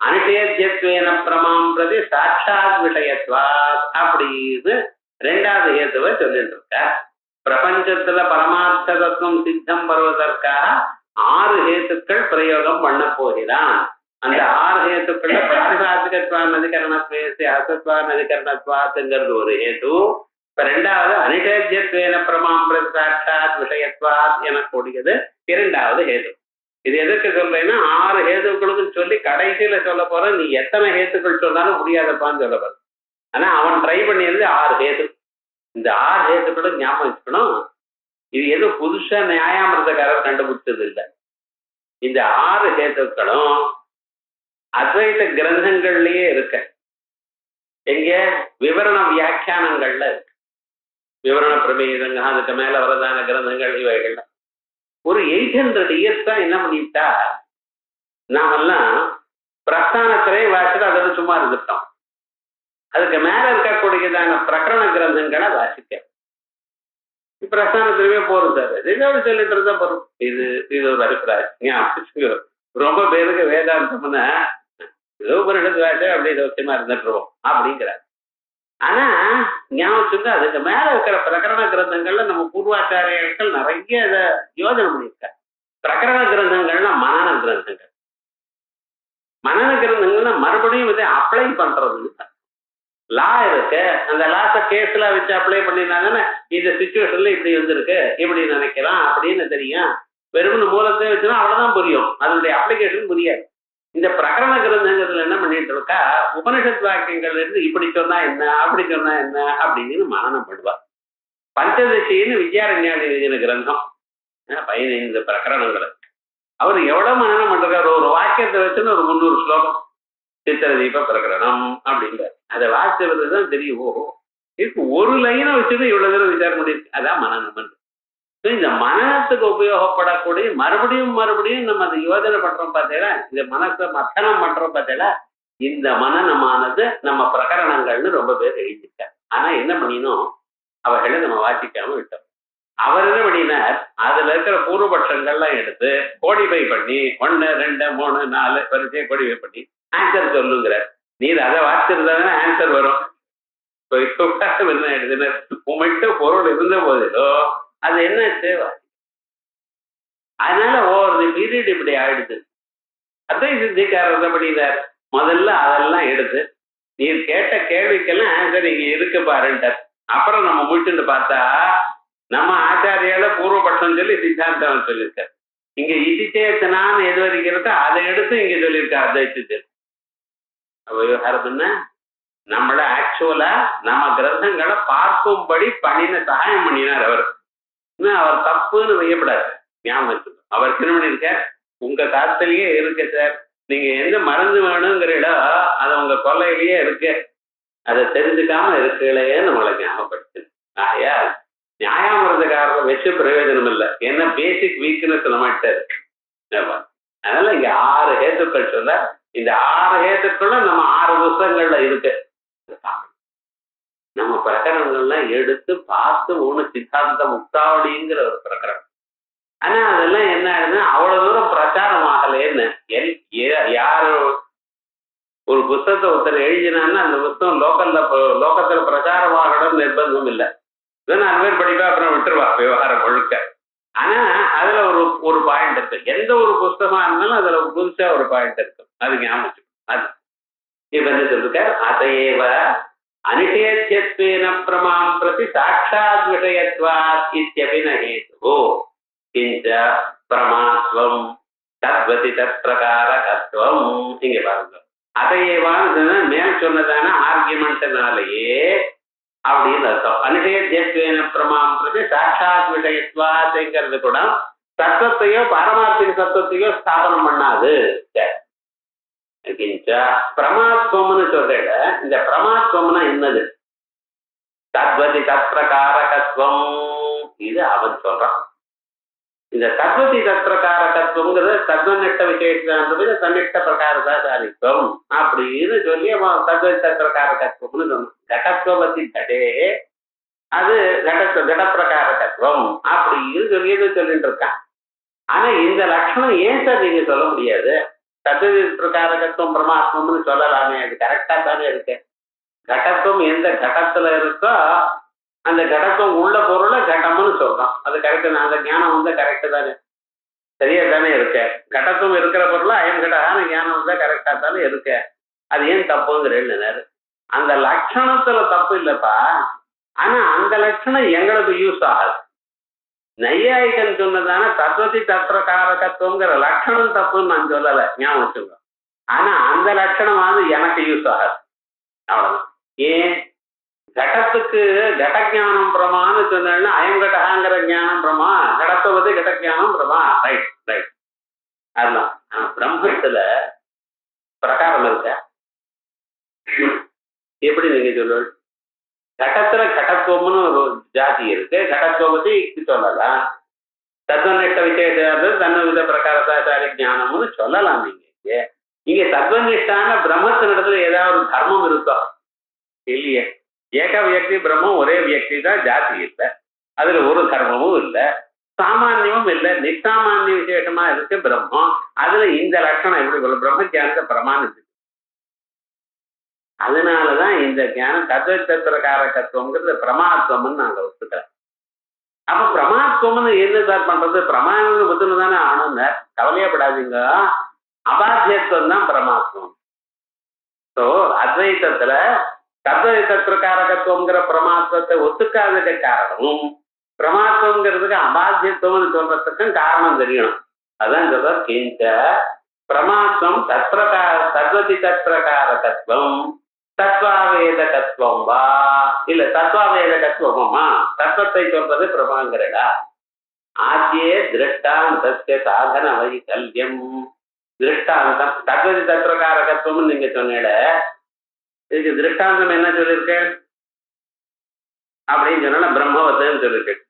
அனுஷேத்யத்வேன பிரமாம் பிரதி சாட்சாத் விஷயத்வா அப்படின்னு 2வது ஹேத்துவை சொல்லிட்டு இருக்க. பிரபஞ்சத்துல பரமார்த்த தத்துவம் சித்தம் வருவதற்காக 6 ஹேத்துக்கள் பிரயோகம் பண்ண போகிறான். அந்த 6 ஹேத்துக்கள் பிராதிபாசிகத்வான் அதிகரணத்வேஸ்தி அசத்வான் அதிகரணத்வாத்துங்கிறது ஒரு ஹேத்து. இப்ப 2வது அனுஷேத்யத்வேன பிரமாம் பிரதி சாட்சாத் விஷயத்வாத் எனக்கூடியது 2வது ஹேத்து. இது எதுக்கு சொல்றேன்னா 6 ஹேத்துக்களுக்கும் சொல்லி கடைசியில சொல்ல போற. நீ எத்தனை ஹேத்துக்கள் சொன்னாலும் முடியாதப்பான்னு சொல்ல போற. ஆனா அவன் ட்ரை பண்ணியிருந்து 6 ஹேத்து. இந்த 6 ஹேத்துக்களும் ஞாபகம் வச்சுக்கணும். இது எதுவும் புதுசா நியாயாமிரதக்காரர் கண்டுபிடிச்சது இல்லை. இந்த 6 ஹேத்துக்களும் அத்வைத கிரந்தங்கள்லயே இருக்கு. எங்க விவரண வியாக்கியானங்கள்ல இருக்கு. விவரண பிரமேதங்க அதுக்கு மேல வரதான கிரந்தங்கள் இவைகள்ல ஒரு 800 இயர்ஸ் தான் என்ன பண்ணிட்டா நாமெல்லாம் பிரஸ்தானத்திலே வாசிட்டு அதோட சும்மா இருந்துட்டோம். அதுக்கு மேல இருக்கக்கூடியதான பிரகரண கிரந்தங்களை வாசிக்க பிரஸ்தானத்திலே போறோம் சார். இதோட சொல்லிட்டு இருந்தா போறோம். இது ஒரு அபிப்பிராயம். ரொம்ப பேருக்கு வேதாந்தம்னா ஏதோ ஒரு இடத்து வாசி அப்படி சௌக்கியமா இருந்துட்டுருவோம் அப்படிங்கிறார். ஆனா ஞாபகம் அதுக்கு மேல இருக்கிற பிரகரண கிரந்தங்கள்ல நம்ம பூர்வாச்சாரியர்கள் நிறைய இதை யோஜனை பண்ணியிருக்காங்க. பிரகரண கிரந்தங்கள்னா மனன கிரந்தங்கள். மனன கிரந்தங்கள்னா மறுபடியும் இதை அப்ளை பண்றது லா இருக்கு. அந்த லாஸ கேஸ்ல வச்சு அப்ளை பண்ணிருந்தாங்கன்னா இந்த சிச்சுவேஷன்ல இப்படி வந்திருக்கு இப்படி நினைக்கலாம் அப்படின்னு தெரியும். வெறும் மூலத்தை வச்சுன்னா அவ்வளவுதான் புரியும், அதனுடைய அப்ளிகேஷன் புரியாது. இந்த பிரகரண கிரந்தங்கள்ல என்ன பண்ணிட்டு இருக்கா, உபனிஷத் வாக்கியங்கள்ல இருந்து இப்படி சொன்னா என்ன அப்படி சொன்னா என்ன அப்படின்னு மனனம் பண்ணுவார். பஞ்சதசின்னு வித்யாரண்யாதி எழுதின கிரந்தம் 15 பிரகரணங்கள். அவர் எவ்வளவு மனனம் பண்றாரு, ஒரு வாக்கியத்தை வச்சுன்னு ஒரு 300 ஸ்லோகம் சித்திரதீப பிரகரணம் அப்படிங்கிறார். அதை வாசிச்சதுதான் தெரியும். ஓஹோ இதுக்கு ஒரு லைனை வச்சுட்டு இவ்வளவு தூரம் விசாரம் பண்ணிருக்கு. அதான் மனனம். இந்த மனநத்துக்கு உபயோகப்படக்கூடிய மறுபடியும் நம்ம அதை யோஜனை பண்றோம் பார்த்தீங்களா, இந்த மனசை மத்தனம் பண்றோம் பார்த்தீங்களா, இந்த மனநமானது நம்ம பிரகரணங்கள்னு ரொம்ப பேர் எழுதிட்டார். ஆனா என்ன பண்ணினோம், அவைகளை நம்ம வாசிக்காம விட்டோம். அவர் என்ன பண்ணினார், அதுல இருக்கிற பூர்வபட்சங்கள்லாம் எடுத்து கோடிஃபை பண்ணி 1 2 3 4 வரிசையை கோடிஃபை பண்ணி ஆன்சர் சொல்லுங்கிறார். நீர் அதை வாசிச்சிருந்தாங்கன்னா ஆன்சர் வரும். என்ன எழுதினார், உங்கள்கிட்ட பொருள் இருந்த போதிலோ அது என்ன தேவை. அதனால ஒவ்வொரு பீரியட் இப்படி ஆயிடுது. அதான் சித்திக்காரர் பண்ணினார். முதல்ல அதெல்லாம் எடுத்து நீர் கேட்ட கேள்விக்கெல்லாம் ஆன்சர் இங்க இருக்கு பாருன்ட்டார். அப்புறம் நம்ம முடிச்சுட்டு பார்த்தா நம்ம ஆச்சாரியால பூர்வபட்சம் சொல்லி சித்தாந்தம் சொல்லியிருக்காரு. இங்க இதிச்சேத்தனான்னு எது வரைக்கும் இருக்கோ அதை எடுத்து இங்க சொல்லியிருக்காரு அத்வைத்தத்தில். விவகாரம் என்ன, நம்மள ஆக்சுவலா நம்ம கிரந்தங்களை பார்க்கும்படி பண்ணின சகாயம் பண்ணினார் அவர். அவர் தப்புன்னு வையப்படாது, ஞாபகம் வச்சுக்கணும். அவர் திருமணம் இருக்க உங்க காலத்திலேயே இருக்கு சார், நீங்க எந்த மருந்து வேணுங்கிற இடம் அது உங்க கொள்ளையிலேயே இருக்கு, அதை தெரிஞ்சுக்காம இருக்கலையே நம்மளை ஞாபகப்படுத்து. ஆயா நியாயமரத்துக்காரரை வச்சு பிரயோஜனம் இல்லை, ஏன்னா பேசிக் வீக்னஸ் நம்மகிட்ட இருக்கு. அதனால இங்க 6 ஹேத்துக்கள் சொல்ல, இந்த 6 ஹேத்துக்களும் நம்ம 6 புத்தகங்கள்ல இருக்கு. நம்ம பிரகரணங்கள்லாம் எடுத்து பார்த்து ஒண்ணு சித்தாந்த முக்தாவளிங்கிற ஒரு பிரகரணம். ஆனா அதெல்லாம் என்ன ஆகுதுன்னா அவ்வளவு தூரம் பிரச்சாரம் ஆகலேன்னு. யாரு ஒரு புத்தகத்தை ஒருத்தர் எழுதினான்னா அந்த புத்தகம் லோக்கத்துல பிரச்சாரம் ஆகணும் நிர்பந்தம் இல்லை. இதை 4 பேர் படிப்பா அப்புறம் விட்டுருவா விவகாரம் முழுக்க. ஆனா அதுல ஒரு ஒரு பாயிண்ட் இருக்கு. எந்த ஒரு புஸ்தகமா இருந்தாலும் அதுல புதுசா ஒரு பாயிண்ட் இருக்கு. அது ஞாபகம். அது இப்ப என்ன சொல்லிருக்க, அதையேவ அனிஷேத்தியத்வேன பிரமாம் பிரதி சாட்சாத் விஷயத்வாத் இத்யபின ஹேது கிஞ்ச பிரமாத்வம் தத்வதி தத் பிரகாரகத்வம். இங்க பாருங்க, அதையேவான்னு மேல் சொன்னதான ஆர்கியூமெண்ட்னாலேயே அப்படின்னு அர்த்தம். அனிஷேத்தியத்வேன பிரமாம் பிரதி சாட்சாத் விஷயத்வாத்ங்கிறது கூட தத்துவத்தையோ பாரமார்த்திக தத்துவத்தையோ ஸ்தாபனம் பண்ணாது. பிரமாத்வம்னு சொல்றேன். இந்த பிரமாத்வம்னா என்னது? தத்வதி தத் பிரகாரகத்வம். இது அவன் சொல்றான். இந்த தத்வதி தத் பிரகாரகத்வங்கிறது தத்வநிஷ்ட விசேஷ தன்னிஷ்ட பிரகாரதாரித்வம் அப்படின்னு சொல்லி அவன் தத்வதி தத் பிரகாரகத்வம்னு சொன்னான். கடத்வபதி கடே அது கட பிரகாரகத்வம் அப்படின்னு சொல்லிட்டு இருக்கான். ஆனா இந்த லட்சணம் ஏன் சார் நீங்க சொல்ல முடியாது? தத்வதி பிரகாரகத்துவம் பிரமாத்வம்னு சொல்லலாமே, அது கரெக்டா தானே இருக்கு. கடத்துவம் எந்த கடத்துல இருக்கோ அந்த கடத்துவம் உள்ள பொருளை கடம்னு சொல்றோம். அது கரெக்டு தான். அந்த ஞானம் வந்து கரெக்டு தானே, சரியா தானே இருக்க. கடத்துவம் இருக்கிற பொருளை அயம் கடான ஞானம் வந்து கரெக்டா தானே இருக்க. அது ஏன் தப்புங்கிறேன். அந்த லட்சணத்துல தப்பு இல்லப்பா. ஆனா அந்த லட்சணம் எங்களுக்கு யூஸ் ஆகாது. நையாயிகன் சொன்னதான தத்வதி தத்பிரகாரகத்துவங்கிற லட்சணம் தப்புன்னு நான் சொல்லலை, ஞாபகம் வச்சுங்க. ஆனா அந்த லட்சணமாவது எனக்கு யூஸ் ஆகாது, அவ்வளவுதான். ஏன்? கடத்துக்கு கடஜானம் பிரமான்னு சொன்னா அயங்கடகாங்கிற ஞானம் பிரமா, கடத்தை பத்தி கடஜானம் பிரமா. ரைட் ரைட், அதுதான். ஆனா பிரம்மத்துல பிரகாரம் இருக்க எப்படி நீங்க சொல்லுவது? கடத்துல கடத்துவம்னு ஒரு ஜாதி இருக்கு. கடத்துவத்தை சொல்லலாம். தத்வநிஷ்ட விசேஷ தன்வித பிரகாரதாச்சாரி ஞானம்னு சொல்லலாம். நீங்க இங்க தத்வநிஷ்டான பிரம்மத்தினிடத்துல ஏதாவது ஒரு தர்மம் இருக்கா? இல்லையே. ஏக வியக்தி பிரம்மம் ஒரே வியக்தி தான், ஜாதி இல்லை. அதுல ஒரு தர்மமும் இல்லை, சாமானியமும் இல்லை, நிசாமானிய விசேஷமா இருக்கு பிரம்மம். அதுல இந்த லட்சணம் எப்படி சொல்ல? பிரம்ம ஜானத்தை பிரமாணிச்சு. அதனாலதான் இந்த ஞானம் தத்வதி பிரகாரகத்துவம்ங்கிறது பிரமாத்வம்னு நாங்க ஒத்துக்கிறோம். அப்ப பிரமாத்வம்னு என்ன சார் பண்றது? பிரமாணம் பத்துன்னு தானே ஆனந்த கவலையப்படாதீங்க. அபாத்தியத்துவம் தான் பிரமாத்வம். ஸோ அத்வைத்தத்துல தத்வதி பிரகாரகத்துவங்கிற பிரமாத்வத்தை ஒத்துக்காததுக்கு காரணம், பிரமாத்வங்கிறதுக்கு அபாத்தியத்துவம்னு சொல்றதுக்கும் காரணம் தெரியணும். அதான் சொல்ற கிஞ்ச பிரமாத்வம் தத்வதி பிரகாரகத்துவம் தத்வாவேதகத்துவம் வா, இல்ல தத்வாவேதகத்துவமா தத்துவத்தை சொல்றது பிரமாங்கிறடா. ஆத்தியே திருஷ்டாந்தஸ்ய சாதன வைகல்யம். திருஷ்டாந்தம் தத்வதி பிரகாரகத்துவம் நீங்க சொன்னீட, இதுக்கு திருஷ்டாந்தம் என்ன சொல்லியிருக்கேன் அப்படின்னு சொன்னா பிரம்மவத்துன்னு சொல்லியிருக்கேன்.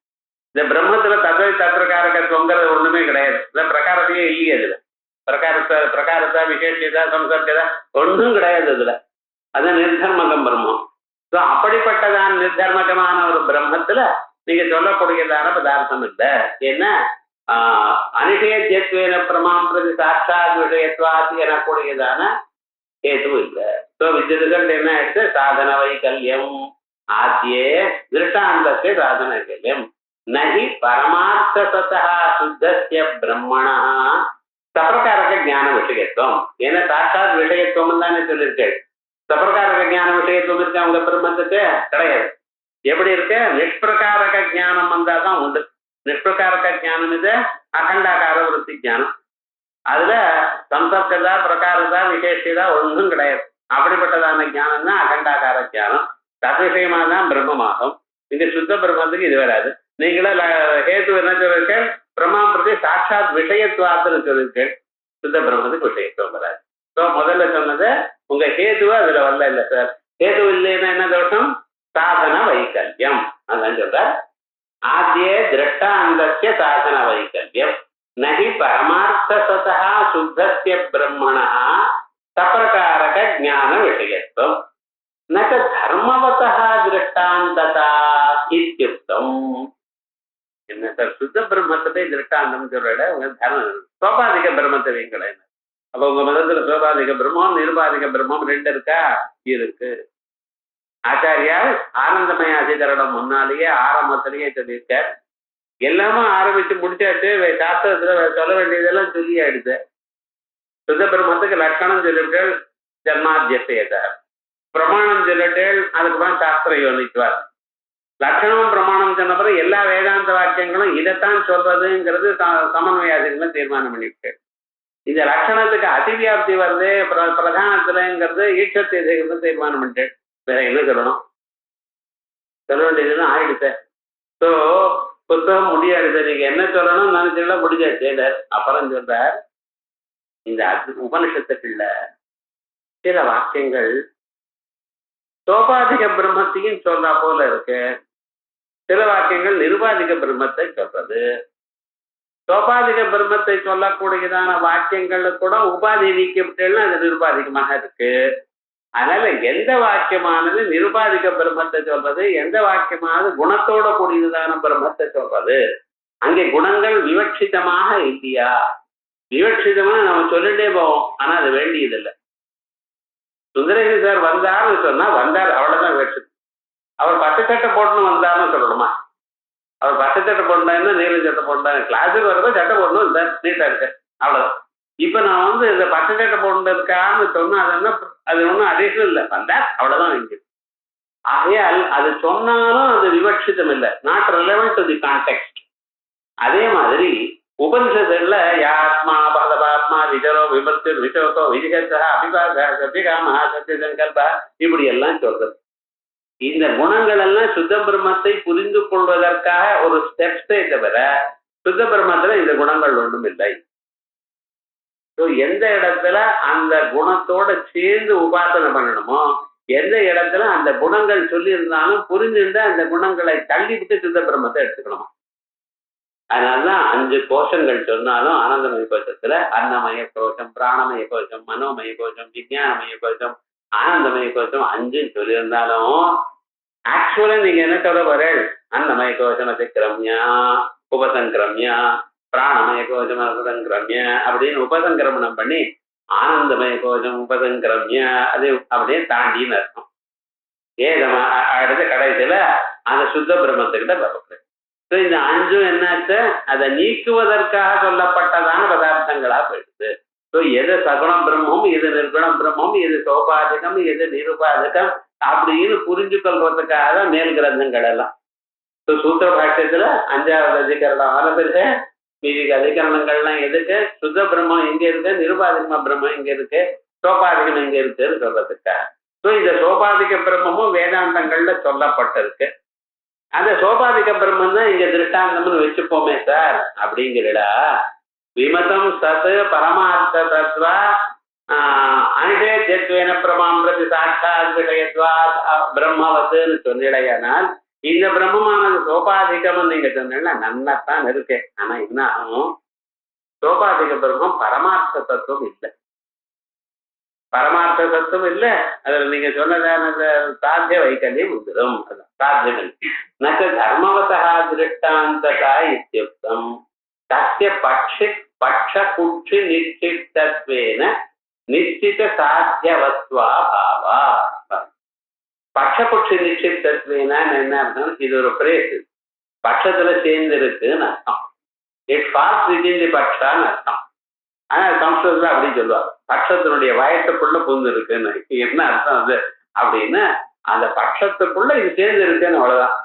இந்த பிரம்மத்துல தத்வதி பிரகாரகத்துவங்கிறது ஒண்ணுமே கிடையாது. இந்த பிரகாரத்தையே இல்லையே. இதுல பிரகாரத்தா விசேஷதா சம்சர்கதா ஒன்றும் கிடையாது இதுல. அது நிர்தர்மகம் பிரம்மம். ஸோ அப்படிப்பட்டதான் நிர்தர்மகமான ஒரு பிரம்மத்துல நீங்க சொல்லக்கூடியதான பதார்த்தம் இல்லை. என்ன அனிஷேத்தியத்வேன பிரமாம் பிரதி சாட்சாத் விஷயத்வாத் எனக்கூடியதான ஹேது இல்லை. ஸோ வித்யுதுகள் என்ன ஆயிடுச்சு? சாதன வைகல்யம். ஆத்தியே திருஷ்டாந்தத்தை சாதன வைகல்யம். நகி பரமார்த்தசதா சுத்தஸ்ய பிரம்மணா சப்பிரகாரக ஞான விஷயத்துவம். ஏன்னா சாட்சாத் விஷயத்துவம் தானே சொல்லியிருக்கேன். சப்பிரகாரக ஞான விஷயத்துவம் இருக்கு அவங்க பிரம்மத்துக்கு கிடையாது. எப்படி இருக்கு? நிஷ்பிரகாரக ஞானம் வந்தாதான் உண்டு. நிஷ்பிரகாரக ஞானம் இது அகண்டாகார விருத்தி ஞானம். அதுல சம்பர்க்கதா பிரகாரதா விசேஷதா ஒன்றும் கிடையாது. அப்படிப்பட்டதான ஞானம் தான் அகண்டாகார ஞானம். தத்விஷயமா தான் பிரம்மமாகும். இங்க சுத்த பிரம்மத்துக்கு இது வராது. நீங்களும் ஹேத்து என்ன சொல்லிருக்க? பிரம்மாம் பிரதி சாட்சாத் விஷயத்துவாத்துன்னு சொல்லியிருக்கேன். சுத்த பிரம்மத்துக்கு விஷயத்துவம் வராது. ஸோ முதல்ல சொன்னது உங்க ஹேதுவா அதுல வரல இல்லை சார். ஹேது இல்லைன்னா என்ன தோஷம்? சாதன வைகல்யம். அதான் சொல்ற. ஆத்தியே திருஷ்டாந்தஸ்ய சாதன வைகல்யம். நகி பரமார்த்தசதா சுத்தஸ்ய பிரம்மணா சப்பிரகாரக ஞான விஷயத்துவம் ந தர்மவதா திருஷ்டாந்ததா இத்யுக்தம். என்ன சார் சுத்த பிரம்மத்தை திருஷ்டாந்தம் சொல்ற? உங்க தர்மம் சோபாதிக பிரம்மத்தை வைங்கள. அப்ப உங்க மதத்துல சோபாதிக பிரம்மம் நிருபாதிக பிரம்மம் ரெண்டு இருக்கா? இருக்கு. ஆச்சாரியார் ஆனந்தமய அதிகரணம் முன்னாலேயே ஆரம்பத்திலேயே சொல்லியிருக்கார். எல்லாமே ஆரம்பிச்சு முடிச்சாச்சு. சாஸ்திரத்துல சொல்ல வேண்டியதெல்லாம் சொல்லி ஆயிடுது. சுத்த பிரம்மத்துக்கு லட்சணம் சொல்லிவிட்டால் ஜன்மாத்தியசேதார், பிரமாணம் சொல்லிட்டேள், அதுக்கப்புறம் சாஸ்திர யோனிக்குவார். லட்சணமும் பிரமாணம் சொன்னப்பறம் எல்லா வேதாந்த வாக்கியங்களும் இதைத்தான் சொல்றதுங்கிறது சமன்வயாதிகளும் தீர்மானம் பண்ணிவிட்டு, இந்த லட்சணத்துக்கு அதிவியாப்தி வருது பிரதானத்துலங்கிறது ஈட்சத்தை தீர்மானம் பண்ணிட்டு வேற என்ன சொல்லணும்? சொல்ல வேண்டியதுன்னு ஆயிடுச்சு. ஸோ புத்தகம் முடியாது. நீங்க என்ன சொல்லணும் நினைச்சீங்களா முடிஞ்சாச்சு. அப்புறம் சொல்றார், இந்த உபனிஷத்துக்குள்ள சில வாக்கியங்கள் சோபாதிக பிரம்மத்தையும் சொல்றா போல இருக்கு, சில வாக்கியங்கள் நிருபாதிக பிரம்மத்தை சொல்றது. சோபாதிக பிரம்மத்தை சொல்லக்கூடியதான வாக்கியங்கள்ல கூட உபாதி நீக்கப்பட்டேன்னா அது நிருபாதிகமாக இருக்கு. அதனால எந்த வாக்கியமானது நிருபாதிக பிரம்மத்தை சொல்றது, எந்த வாக்கியமானது குணத்தோட கூடியதான பிரம்மத்தை சொல்றது, அங்கே குணங்கள் விவட்சிதமாக இல்லையா? விவட்சிதமா நம்ம சொல்லிட்டே போவோம், ஆனா அது வேண்டியதில்லை. சுந்தரேசன் சார் வந்தார்னு சொன்னா வந்தார், அவ்வளவுதான் விவட்சிதம். அவர் பட்டு சட்டை போட்டுன்னு வந்தார்னு சொல்லணுமா? அவர் பட்டு சட்டை போட்டாருன்னா நீல சட்டை போட்டாங்க, கிளாஸுக்கு வரப்போ சட்டை போடணும், இந்த நீட்டா இருக்கு, அவ்வளவுதான். இப்ப நான் இந்த பட்டு சட்டை போட்டுருக்கான்னு சொன்னா அது ஒன்றும் அடிஷனல் இல்லை, வந்தார் அவ்வளவுதான் இருக்கு. ஆகையால் அது சொன்னாலும் அது விவட்சிதம் இல்லை, not relevant to the context. அதே மாதிரி உபனிஷத்துல யாத்மா பகதபாத்மா விஜரோ விபத்து விசோகோ விஜிகா அபிபாக சத்தியகாமா சத்தியசங்கல்பா இப்படி எல்லாம் சொல்றது. இந்த குணங்கள் எல்லாம் சுத்த பிரம்மத்தை புரிந்து கொள்வதற்காக ஒரு ஸ்டெப்ஸே தவிர சுத்த பிரம்மத்துல இந்த குணங்கள் ஒன்றும் இல்லை. எந்த இடத்துல அந்த குணத்தோட சேர்ந்து உபாசனை பண்ணணுமோ, எந்த இடத்துல அந்த குணங்கள் சொல்லி இருந்தாலும் புரிஞ்சிருந்தா அந்த குணங்களை தள்ளிவிட்டு சுத்த பிரம்மத்தை எடுத்துக்கணுமா. அதனாலதான் 5 கோஷங்கள் சொன்னாலும் ஆனந்தமய கோஷத்துல அன்னமய கோஷம், பிராணமய கோஷம், மனோமய கோஷம், விஞ்ஞானமய கோஷம், ஆனந்தமய கோஷம் 5 சொல்லியிருந்தாலும் ஆக்சுவலா நீங்க என்ன சொல்ல வரேள், அன்னமய கோஷம் அதிக்கிரமியா உபசங்கிரமியா, பிராணமய கோஷம் உபசங்கிரமிய அப்படின்னு உபசங்கிரமணம் பண்ணி ஆனந்தமய கோஷம் உபசங்கிரமிய அது அப்படியே தாண்டின்னு அர்த்தம். ஏதமா அடுத்த கடைசியில அந்த சுத்த பிரம்மத்துக்கிட்ட வரப்படுது. இந்த 5 என்னாச்சு, அதை நீக்குவதற்காக சொல்லப்பட்டதான பதார்த்தங்களா போயிடுது. எது சகுண பிரம்மம், எது நிர்குண பிரம்மம், எது சோபாதிகம், எது நிருபாதிகம் அப்படின்னு புரிஞ்சு கொள்றதுக்காக தான் மேல் கிரந்தங்கள் எல்லாம். சூத்திர பாஷ்யத்துல 5வது அதிகரணம் ஆனது, மீதி அதிகரணங்கள்லாம் எதுக்கு, சுத்த பிரம்மம் எங்க இருக்கு, நிருபாதிகம பிரம்மம் எங்க இருக்கு, சோபாதிகம் எங்க இருக்குன்னு சொல்றதுக்காக. இந்த சோபாதிக பிரம்மமும் வேதாந்தங்கள்ல சொல்லப்பட்டிருக்கு. அந்த சோபாதிக பிரம்மம் தான் இங்க திருஷ்டாந்தம்னு வச்சுப்போமே சார் அப்படிங்கிறடா. விமதம் சத் பரமார்த்த தத்வா அனிஷேத்வேன பிரமாம்பிரதி சாட்சாத் விஷயத்வா பிரம்மவத்துன்னு சொன்னிடையானால் இந்த பிரம்மமானது சோபாதிகம்னு நீங்க சொன்னீங்கன்னா நன்னத்தான் இருக்கு. ஆனா என்ன ஆகும், சோபாதிக பிரம்மம் பரமார்த்த தத்துவம் இல்லை. பரமார்த்த தத்துவம் இல்லை, அதுல நீங்க சொன்னதான சாத்திய வைக்கல்யம் வந்துடும். சாத்தியம் நச்ச தர்மவதா திருஷ்டாந்ததா இத்யுக்தம் தஸ்ய பட்ச குட்சி நிச்சித்தத்வேன நிச்சித சாத்தியவத்வா பாவா. பட்சபுட்சி நிச்சித்தத்வேன என்ன அர்த்தம், இது ஒரு பிரேஸ், பட்சத்துல சேர்ந்து இருக்குன்னு அர்த்தம். இட் ஃபால்ஸ் வித்தின் தி பட்சான்னு அர்த்தம். ஆனா சம்ஸ்கிருதத்துல அப்படி சொல்லுவாங்க, பட்சத்தினுடைய வயசுக்குள்ள புகுந்து இருக்குன்னு. என்ன அர்த்தம் அது அப்படின்னா, அந்த பட்சத்துக்குள்ள இது சேர்ந்து இருக்குன்னு அவ்வளவுதான்.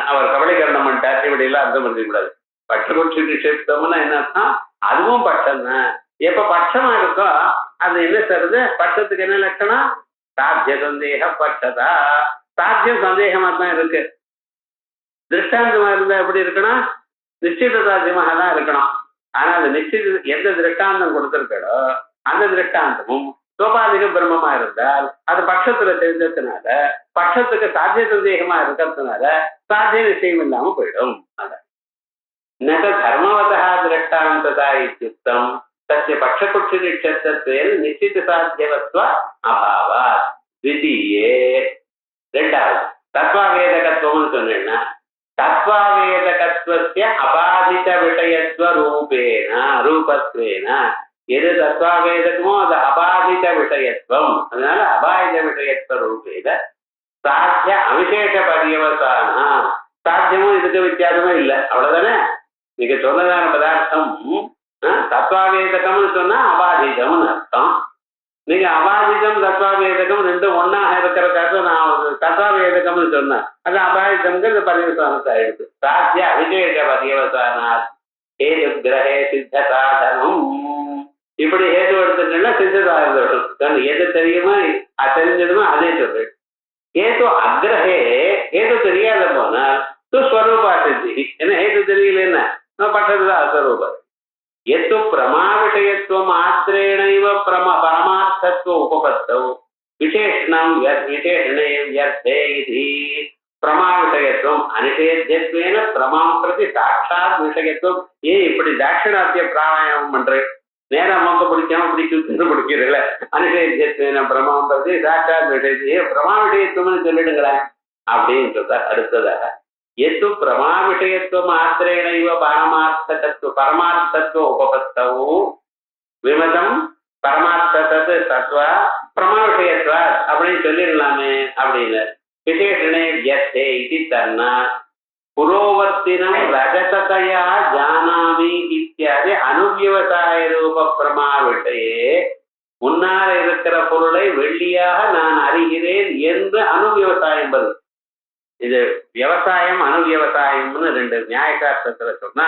அவர் கபலீகரணம் பண்ணிட்டார் இப்படி எல்லாம் அர்த்தம் பண்ணிக்க கூடாது. பட்சபட்சி நிஷேப்தம்னா என்ன அர்த்தம், அதுவும் பட்சம் தான். எப்ப பட்சமா இருக்கோ அது என்ன தருது, பட்சத்துக்கு என்ன லட்சணம், சாத்திய சந்தேக பட்சதா. சாத்தியம் சந்தேகமா தான் இருக்கு. திருஷ்டாந்தமா இருந்தா எப்படி இருக்கணும், நிச்சயித சாத்தியமாக தான் இருக்கணும். ஆனா அது நிச்சய எந்த திருஷ்டாந்தம் கொடுத்திருக்கோ அந்த திருஷ்டாந்தமும் சோபாதிக பிரம்மமா இருந்தால் அது பட்சத்துல தெரிஞ்சதுனால பட்சத்துக்கு சாத்திய சந்தேகமா இருக்கிறதுனால சாத்திய நிச்சயம் இல்லாம போயிடும். நக தர்மவதா திருஷ்டாந்ததா இத்யுக்தம் தஸ்ய பட்சபுட்சி நிச்சயத்வேன நிச்சித சாத்தியவத்வ அபாவா. த்விதீயே 2வது தத்வாவேதகத்துவம்னு சொன்னேன்னா, தத்வாவேதகத்வஸ்ய அபாதித விஷயத்துவ ரூபத்வேன எது தத்வாவேதகமோ அது அபாதித விஷயத்துவம். அதனால அபாதித விஷயத்துவ ரூபேன சாத்திய அவிசேஷ பரியவசானா. சாத்தியமும் இதுக்கு வித்தியாசமே இல்லை, அவ்வளவுதானே. நீங்க சொன்னதான பதார்த்தம் தத்வாவேதகம்னு சொன்னா அபாதிதம்னு அர்த்தம். நீங்க அபாதிதம் தத்வாவேதகம் ரெண்டும் ஒன்னாக இருக்கிறக்காக நான் தத்வாவேதகம்னு சொன்னேன், அது அபாதிதம்ங்கிறது பரியவசானத்தை ஆயிடுது. சாத்திய அவிசேஷ பரியவசானா ஹேது கிரகே சித்த சாதனம். இப்படி ஹேது எடுத்துட்டா சித்த சாதனம் எது தெரியுமோ அது தெரிஞ்சதுமோ அதே சொல்லு. ஹேது அக்ரஹே, ஹேது தெரியாத போனால் ஸ்வரூபா சித்தி. என்ன ஹேது தெரியல, என்ன பட்டதுதான் அஸ்வரூபம். எத்து பிரமா விஷயத்துவம் ஆத்திரேணைவ பரமார்த்தத்துவ உபபத்தௌ விசேஷணம் விசேஷணயம் யர்த்தே இதி. பிரமா விஷயத்துவம் அனிஷேத்தியத்வேன பிரமாம் பிரதி சாட்சாத் விஷயத்துவம். ஏன் இப்படி தாட்சிணாத்திய பிராணாயாமம் பண்றேன், நேரம் மொக்க பிடிக்காம பிடிக்கிறதுல அனிஷேத்தியத்வேன பிரமாம் பிரதி சாட்சாத் விஷயத்தையே பிரமா விஷயத்துவம்னு சொல்லிடுங்களேன் அப்படின்னு சொல்றார். அடுத்ததாக எது பிரமா விஷயத்துவம் ஆத்திரேணைவ பரமார்த்தத்துவ உபபத்தவும் விமதம் பரமார்த்தத்து தத்துவ பிரமா விஷயத்துவ அப்படின்னு சொல்லிடலாமே அப்படின்னு. விசேஷணே வியத்தே இது தன்னா புரோவர்த்தினம் ரஜதயா ஜானாமி இத்தியாதி அனுவியவசாய ரூப பிரமா விஷயே. முன்னால் இருக்கிற பொருளை வெள்ளியாக நான் அறிகிறேன் என்று அனுவியவசாயம் வருது. இது விவசாயம் அணுவியவசாயம்னு ரெண்டு நியாயசாஸ்திரத்துல சொன்னா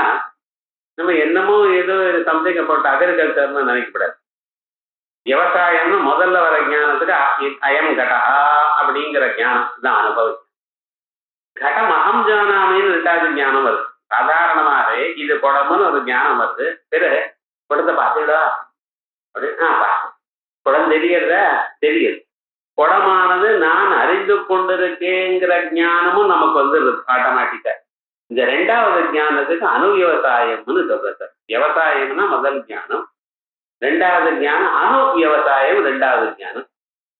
நம்ம என்னமோ ஏதோ சம்திங் அபவுட் அக்ரிகல்ச்சர்னு நினைக்கப்படாது. விவசாயம்னு முதல்ல வர ஞானத்துக்கு அயம் கடா அப்படிங்கிற ஞானம் தான் அனுபவம். கடம் அகம் ஜானாமின்னு ரெண்டாவது ஞானம் வருது. சாதாரணமாகவே இது குடம்னு ஒரு ஞானம் வருது. பிறகு குடத்தை பார்த்துடா அப்படின்னு குடம் தெரியறத தெரியுது. குடமானது நான் அறிந்து கொண்டிருக்கேங்கிற ஞானமும் நமக்கு வந்துடுது ஆட்டோமேட்டிக்கா. இந்த ரெண்டாவது ஞானத்துக்கு அணுவியவசாயம்னு சொல்றது. விவசாயம்னா முதல் ஞானம், ரெண்டாவது ஞானம் அணு விவசாயம் ரெண்டாவது ஞானம்.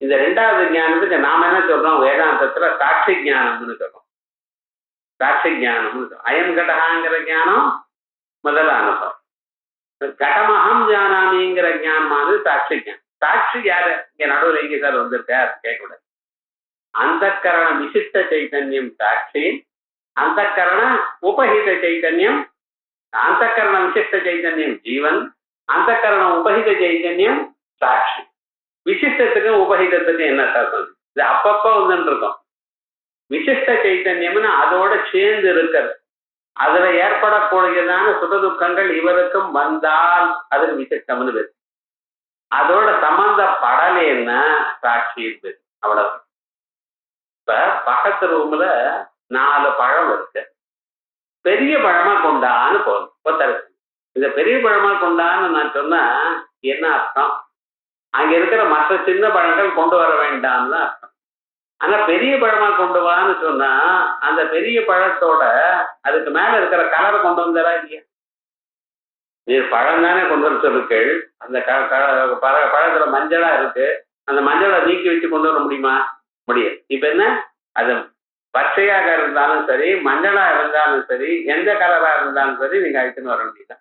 இந்த ரெண்டாவது ஞானத்துக்கு நாம என்ன சொல்றோம், வேதாந்தத்துல சாட்சி ஞானம்னு சொல்றோம். சாட்சி ஞானம்னு சொல்றோம். அயம் கடகாங்கிற ஞானம் முதல் அனுபவம். கடமகம் ஜானாமிங்கிற ஞானமானது சாட்சி ஞானம். சாட்சி யாரு இங்க நடுவில் எங்க சார் வந்திருக்கார் கேட்கக்கூடாது. அந்த கரண விசிஷ்ட சைத்தன்யம் சாட்சி, அந்த கரண உபஹித சைத்தன்யம், அந்த கரண விசிஷ்ட சைத்தன்யம் ஜீவன், அந்த கரண உபஹித சைத்தன்யம் சாட்சி. விசிஷ்டத்துக்கு உபஹிதத்துக்கு என்ன சார் இது அப்பப்ப வந்துட்டு இருக்கோம். விசிஷ்ட சைத்தன்யம்னு அதோட சேர்ந்து இருக்கிறது. அதுல ஏற்படக்கூடியதான சுகதுக்கங்கள் இவருக்கும் வந்தால் அதுக்கு விசிஷ்டம்னு பேரு. அதோட சம்பந்தப்படலைன்னா சாட்சி இருக்கு, அவ்வளவு. இப்ப பக்கத்து ரூம்ல 4 பழம் இருக்கு. பெரிய பழமா கொண்டான்னு போகணும் ஒருத்தருக்கு. இந்த பெரிய பழமா கொண்டான்னு நான் சொன்னா என்ன அர்த்தம், அங்க இருக்கிற மற்ற சின்ன பழங்கள் கொண்டு வர வேண்டாம்னு தான் அர்த்தம். ஆனா பெரிய பழமா கொண்டு வான்னு சொன்னா அந்த பெரிய பழத்தோட அதுக்கு மேல இருக்கிற கலரை கொண்டு வந்தாரா இல்லையா? நீர் பழம் தானே கொண்டு வர சொல்லுக்கள். அந்த பழத்துல மஞ்சளா இருக்கு, அந்த மஞ்சளை நீக்கி வச்சு கொண்டு வர முடியுமா? முடியாது. இப்ப என்ன, அது பச்சையாக இருந்தாலும் சரி, மஞ்சளா இருந்தாலும் சரி, எந்த கலரா இருந்தாலும் சரி, நீங்க அழைத்துன்னு வர முடியுதா?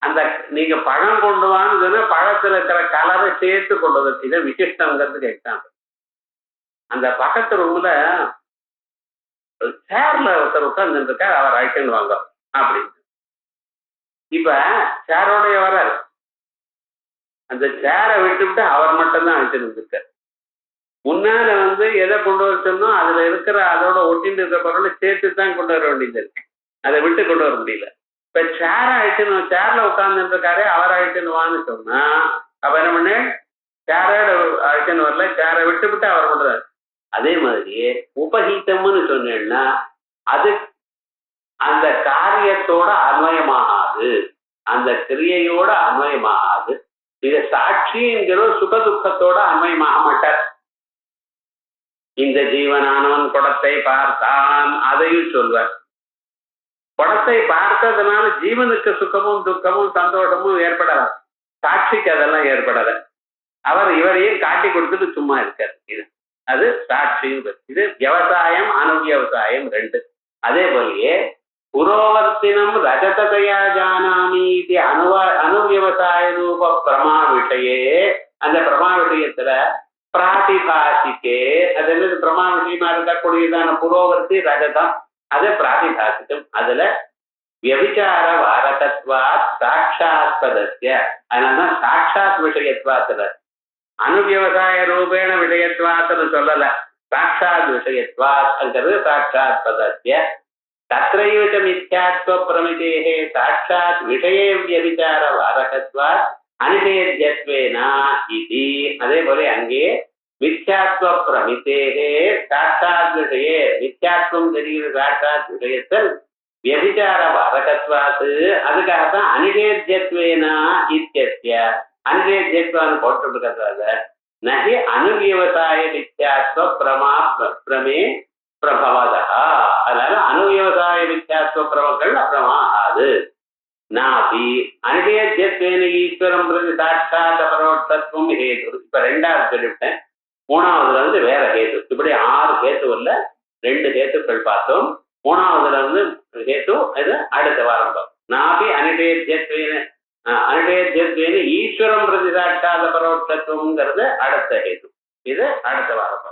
அந்த நீங்க பழம் கொண்டு வான்னு சொன்னா பழத்துல இருக்கிற கலரை சேர்த்து கொண்டு வந்து இதை விசிஷ்டங்கிறதுக்கு எக்ஸாம்பிள். அந்த பக்கத்து ரூம்ல சேர்ல ஒருத்தர் உட்கார்ந்து இருக்கார், அவர் அழைத்துன்னு வாங்க அப்படின்னு. இப்ப சேரோடைய வராரு, அந்த சேரை விட்டுவிட்டு அவர் மட்டும்தான் அழைத்துன்னு இருக்கார். முன்னால எதை கொண்டு வர சொன்னோம், அதுல இருக்கிற அதோட ஒட்டின்னு இருக்கிற பொருளை சேர்த்து தான் கொண்டு வர வேண்டியது இருக்கு, அதை விட்டு கொண்டு வர முடியல. இப்ப சேரை அழைத்துன்னு, சேர்ல உட்கார்ந்து இருக்காரு, அவர் அழைத்துன்னு வான்னு சொன்னா அப்ப என்ன பண்ணு, சேரோட அழைத்துன்னு வரல, சேரை விட்டு அவர் கொண்டுறாரு. அதே மாதிரியே உபஹீதம்னு சொன்னேன்னா அது அந்த காரியத்தோட அன்வயமாகாது, அந்த கிரியையோட அன்வயமாகாது. இது சாட்சிங்கிற சுகதுக்கத்தோட அன்வயமாக மாட்டார். இந்த ஜீவனானவன் குடத்தை பார்த்தான், அதையும் சொல்வார். குடத்தை பார்த்ததுனால ஜீவனுக்கு சுகமும் துக்கமும் சந்தோஷமும் ஏற்படல, சாட்சிக்கு அதெல்லாம் ஏற்படல. அவர் இவரையும் காட்டி கொடுத்துட்டு சும்மா இருக்கார். இது அது சாட்சிங்கிறது. இது விவசாயம் அனுவியவசாயம் ரெண்டு. அதே போலயே புரோவர்த்தினம் ரஜதயா ஜானாமி அனுவியவசாய ரூப பிரமா விஷயே, அந்த பிரமா விஷயத்துல பிராதிபாசிக்கே அது என்னது பிரமா விஷயமா இருக்கக்கூடியதான புரோவர்த்தி ரஜதம் அது பிராதிபாசிக்கம் அதுல வியபிச்சார வாரகத்வா சாட்சாத்பதஸ்ய அதனாலதான் சாட்சாத் விஷயத்வாத்துல அனுவியவசாய ரூபேண விஷயத்வாத்துன்னு சொல்லல சாட்சாத் விஷயத்வாத்ங்கிறது சாட்சாத் பதஸ்ய தத்ரைவ மித்யாத்வ பிரமிதேஹே சாட்சாத் விஷயே வியபிச்சார வாரகத்வாத் அனிஷேத்யத்வேனா இதி அதே போல அங்கே மித்யாத்வ பிரமிதேஹே சாட்சாத் விஷயே மித்யாத்வம் தெரிகிற சாட்சாத் விஷயத்தில் வியபிச்சார வாரகத்வாத்து அதுக்காகத்தான் அனிஷேத்யத்வேனா இத்தியஸ்ய அனிஷேத்யத்வான்னு போட்டுருக்கிறதால நகி அனுவியவசாய மித்யாத்வ பிரமே பிரபவதா அதனால அனுவியவசாய மித்யாத்வ பிரமங்கள் அப்புறமா ஆகாது நாபி அனிஷேத்யத்வேன ஈஸ்வரம் பிரதி சாட்சாத் பரோட்சத்துவம் ஹேது இப்ப ரெண்டாவது சொல்லிவிட்டேன் மூணாவதுல வேற ஹேது இப்படி 6 ஹேத்து இல்ல 2 ஹேத்துக்கள் பார்த்தோம் மூணாவதுல ஹேத்து இது அடுத்த வாரம் நாபி அனிஷேத்யத்வேன ஈஸ்வரம் பிரதி சாட்சாத் பரோட்சத்துவம்ங்கிறது அடுத்த ஹேது இது அடுத்த வாரம்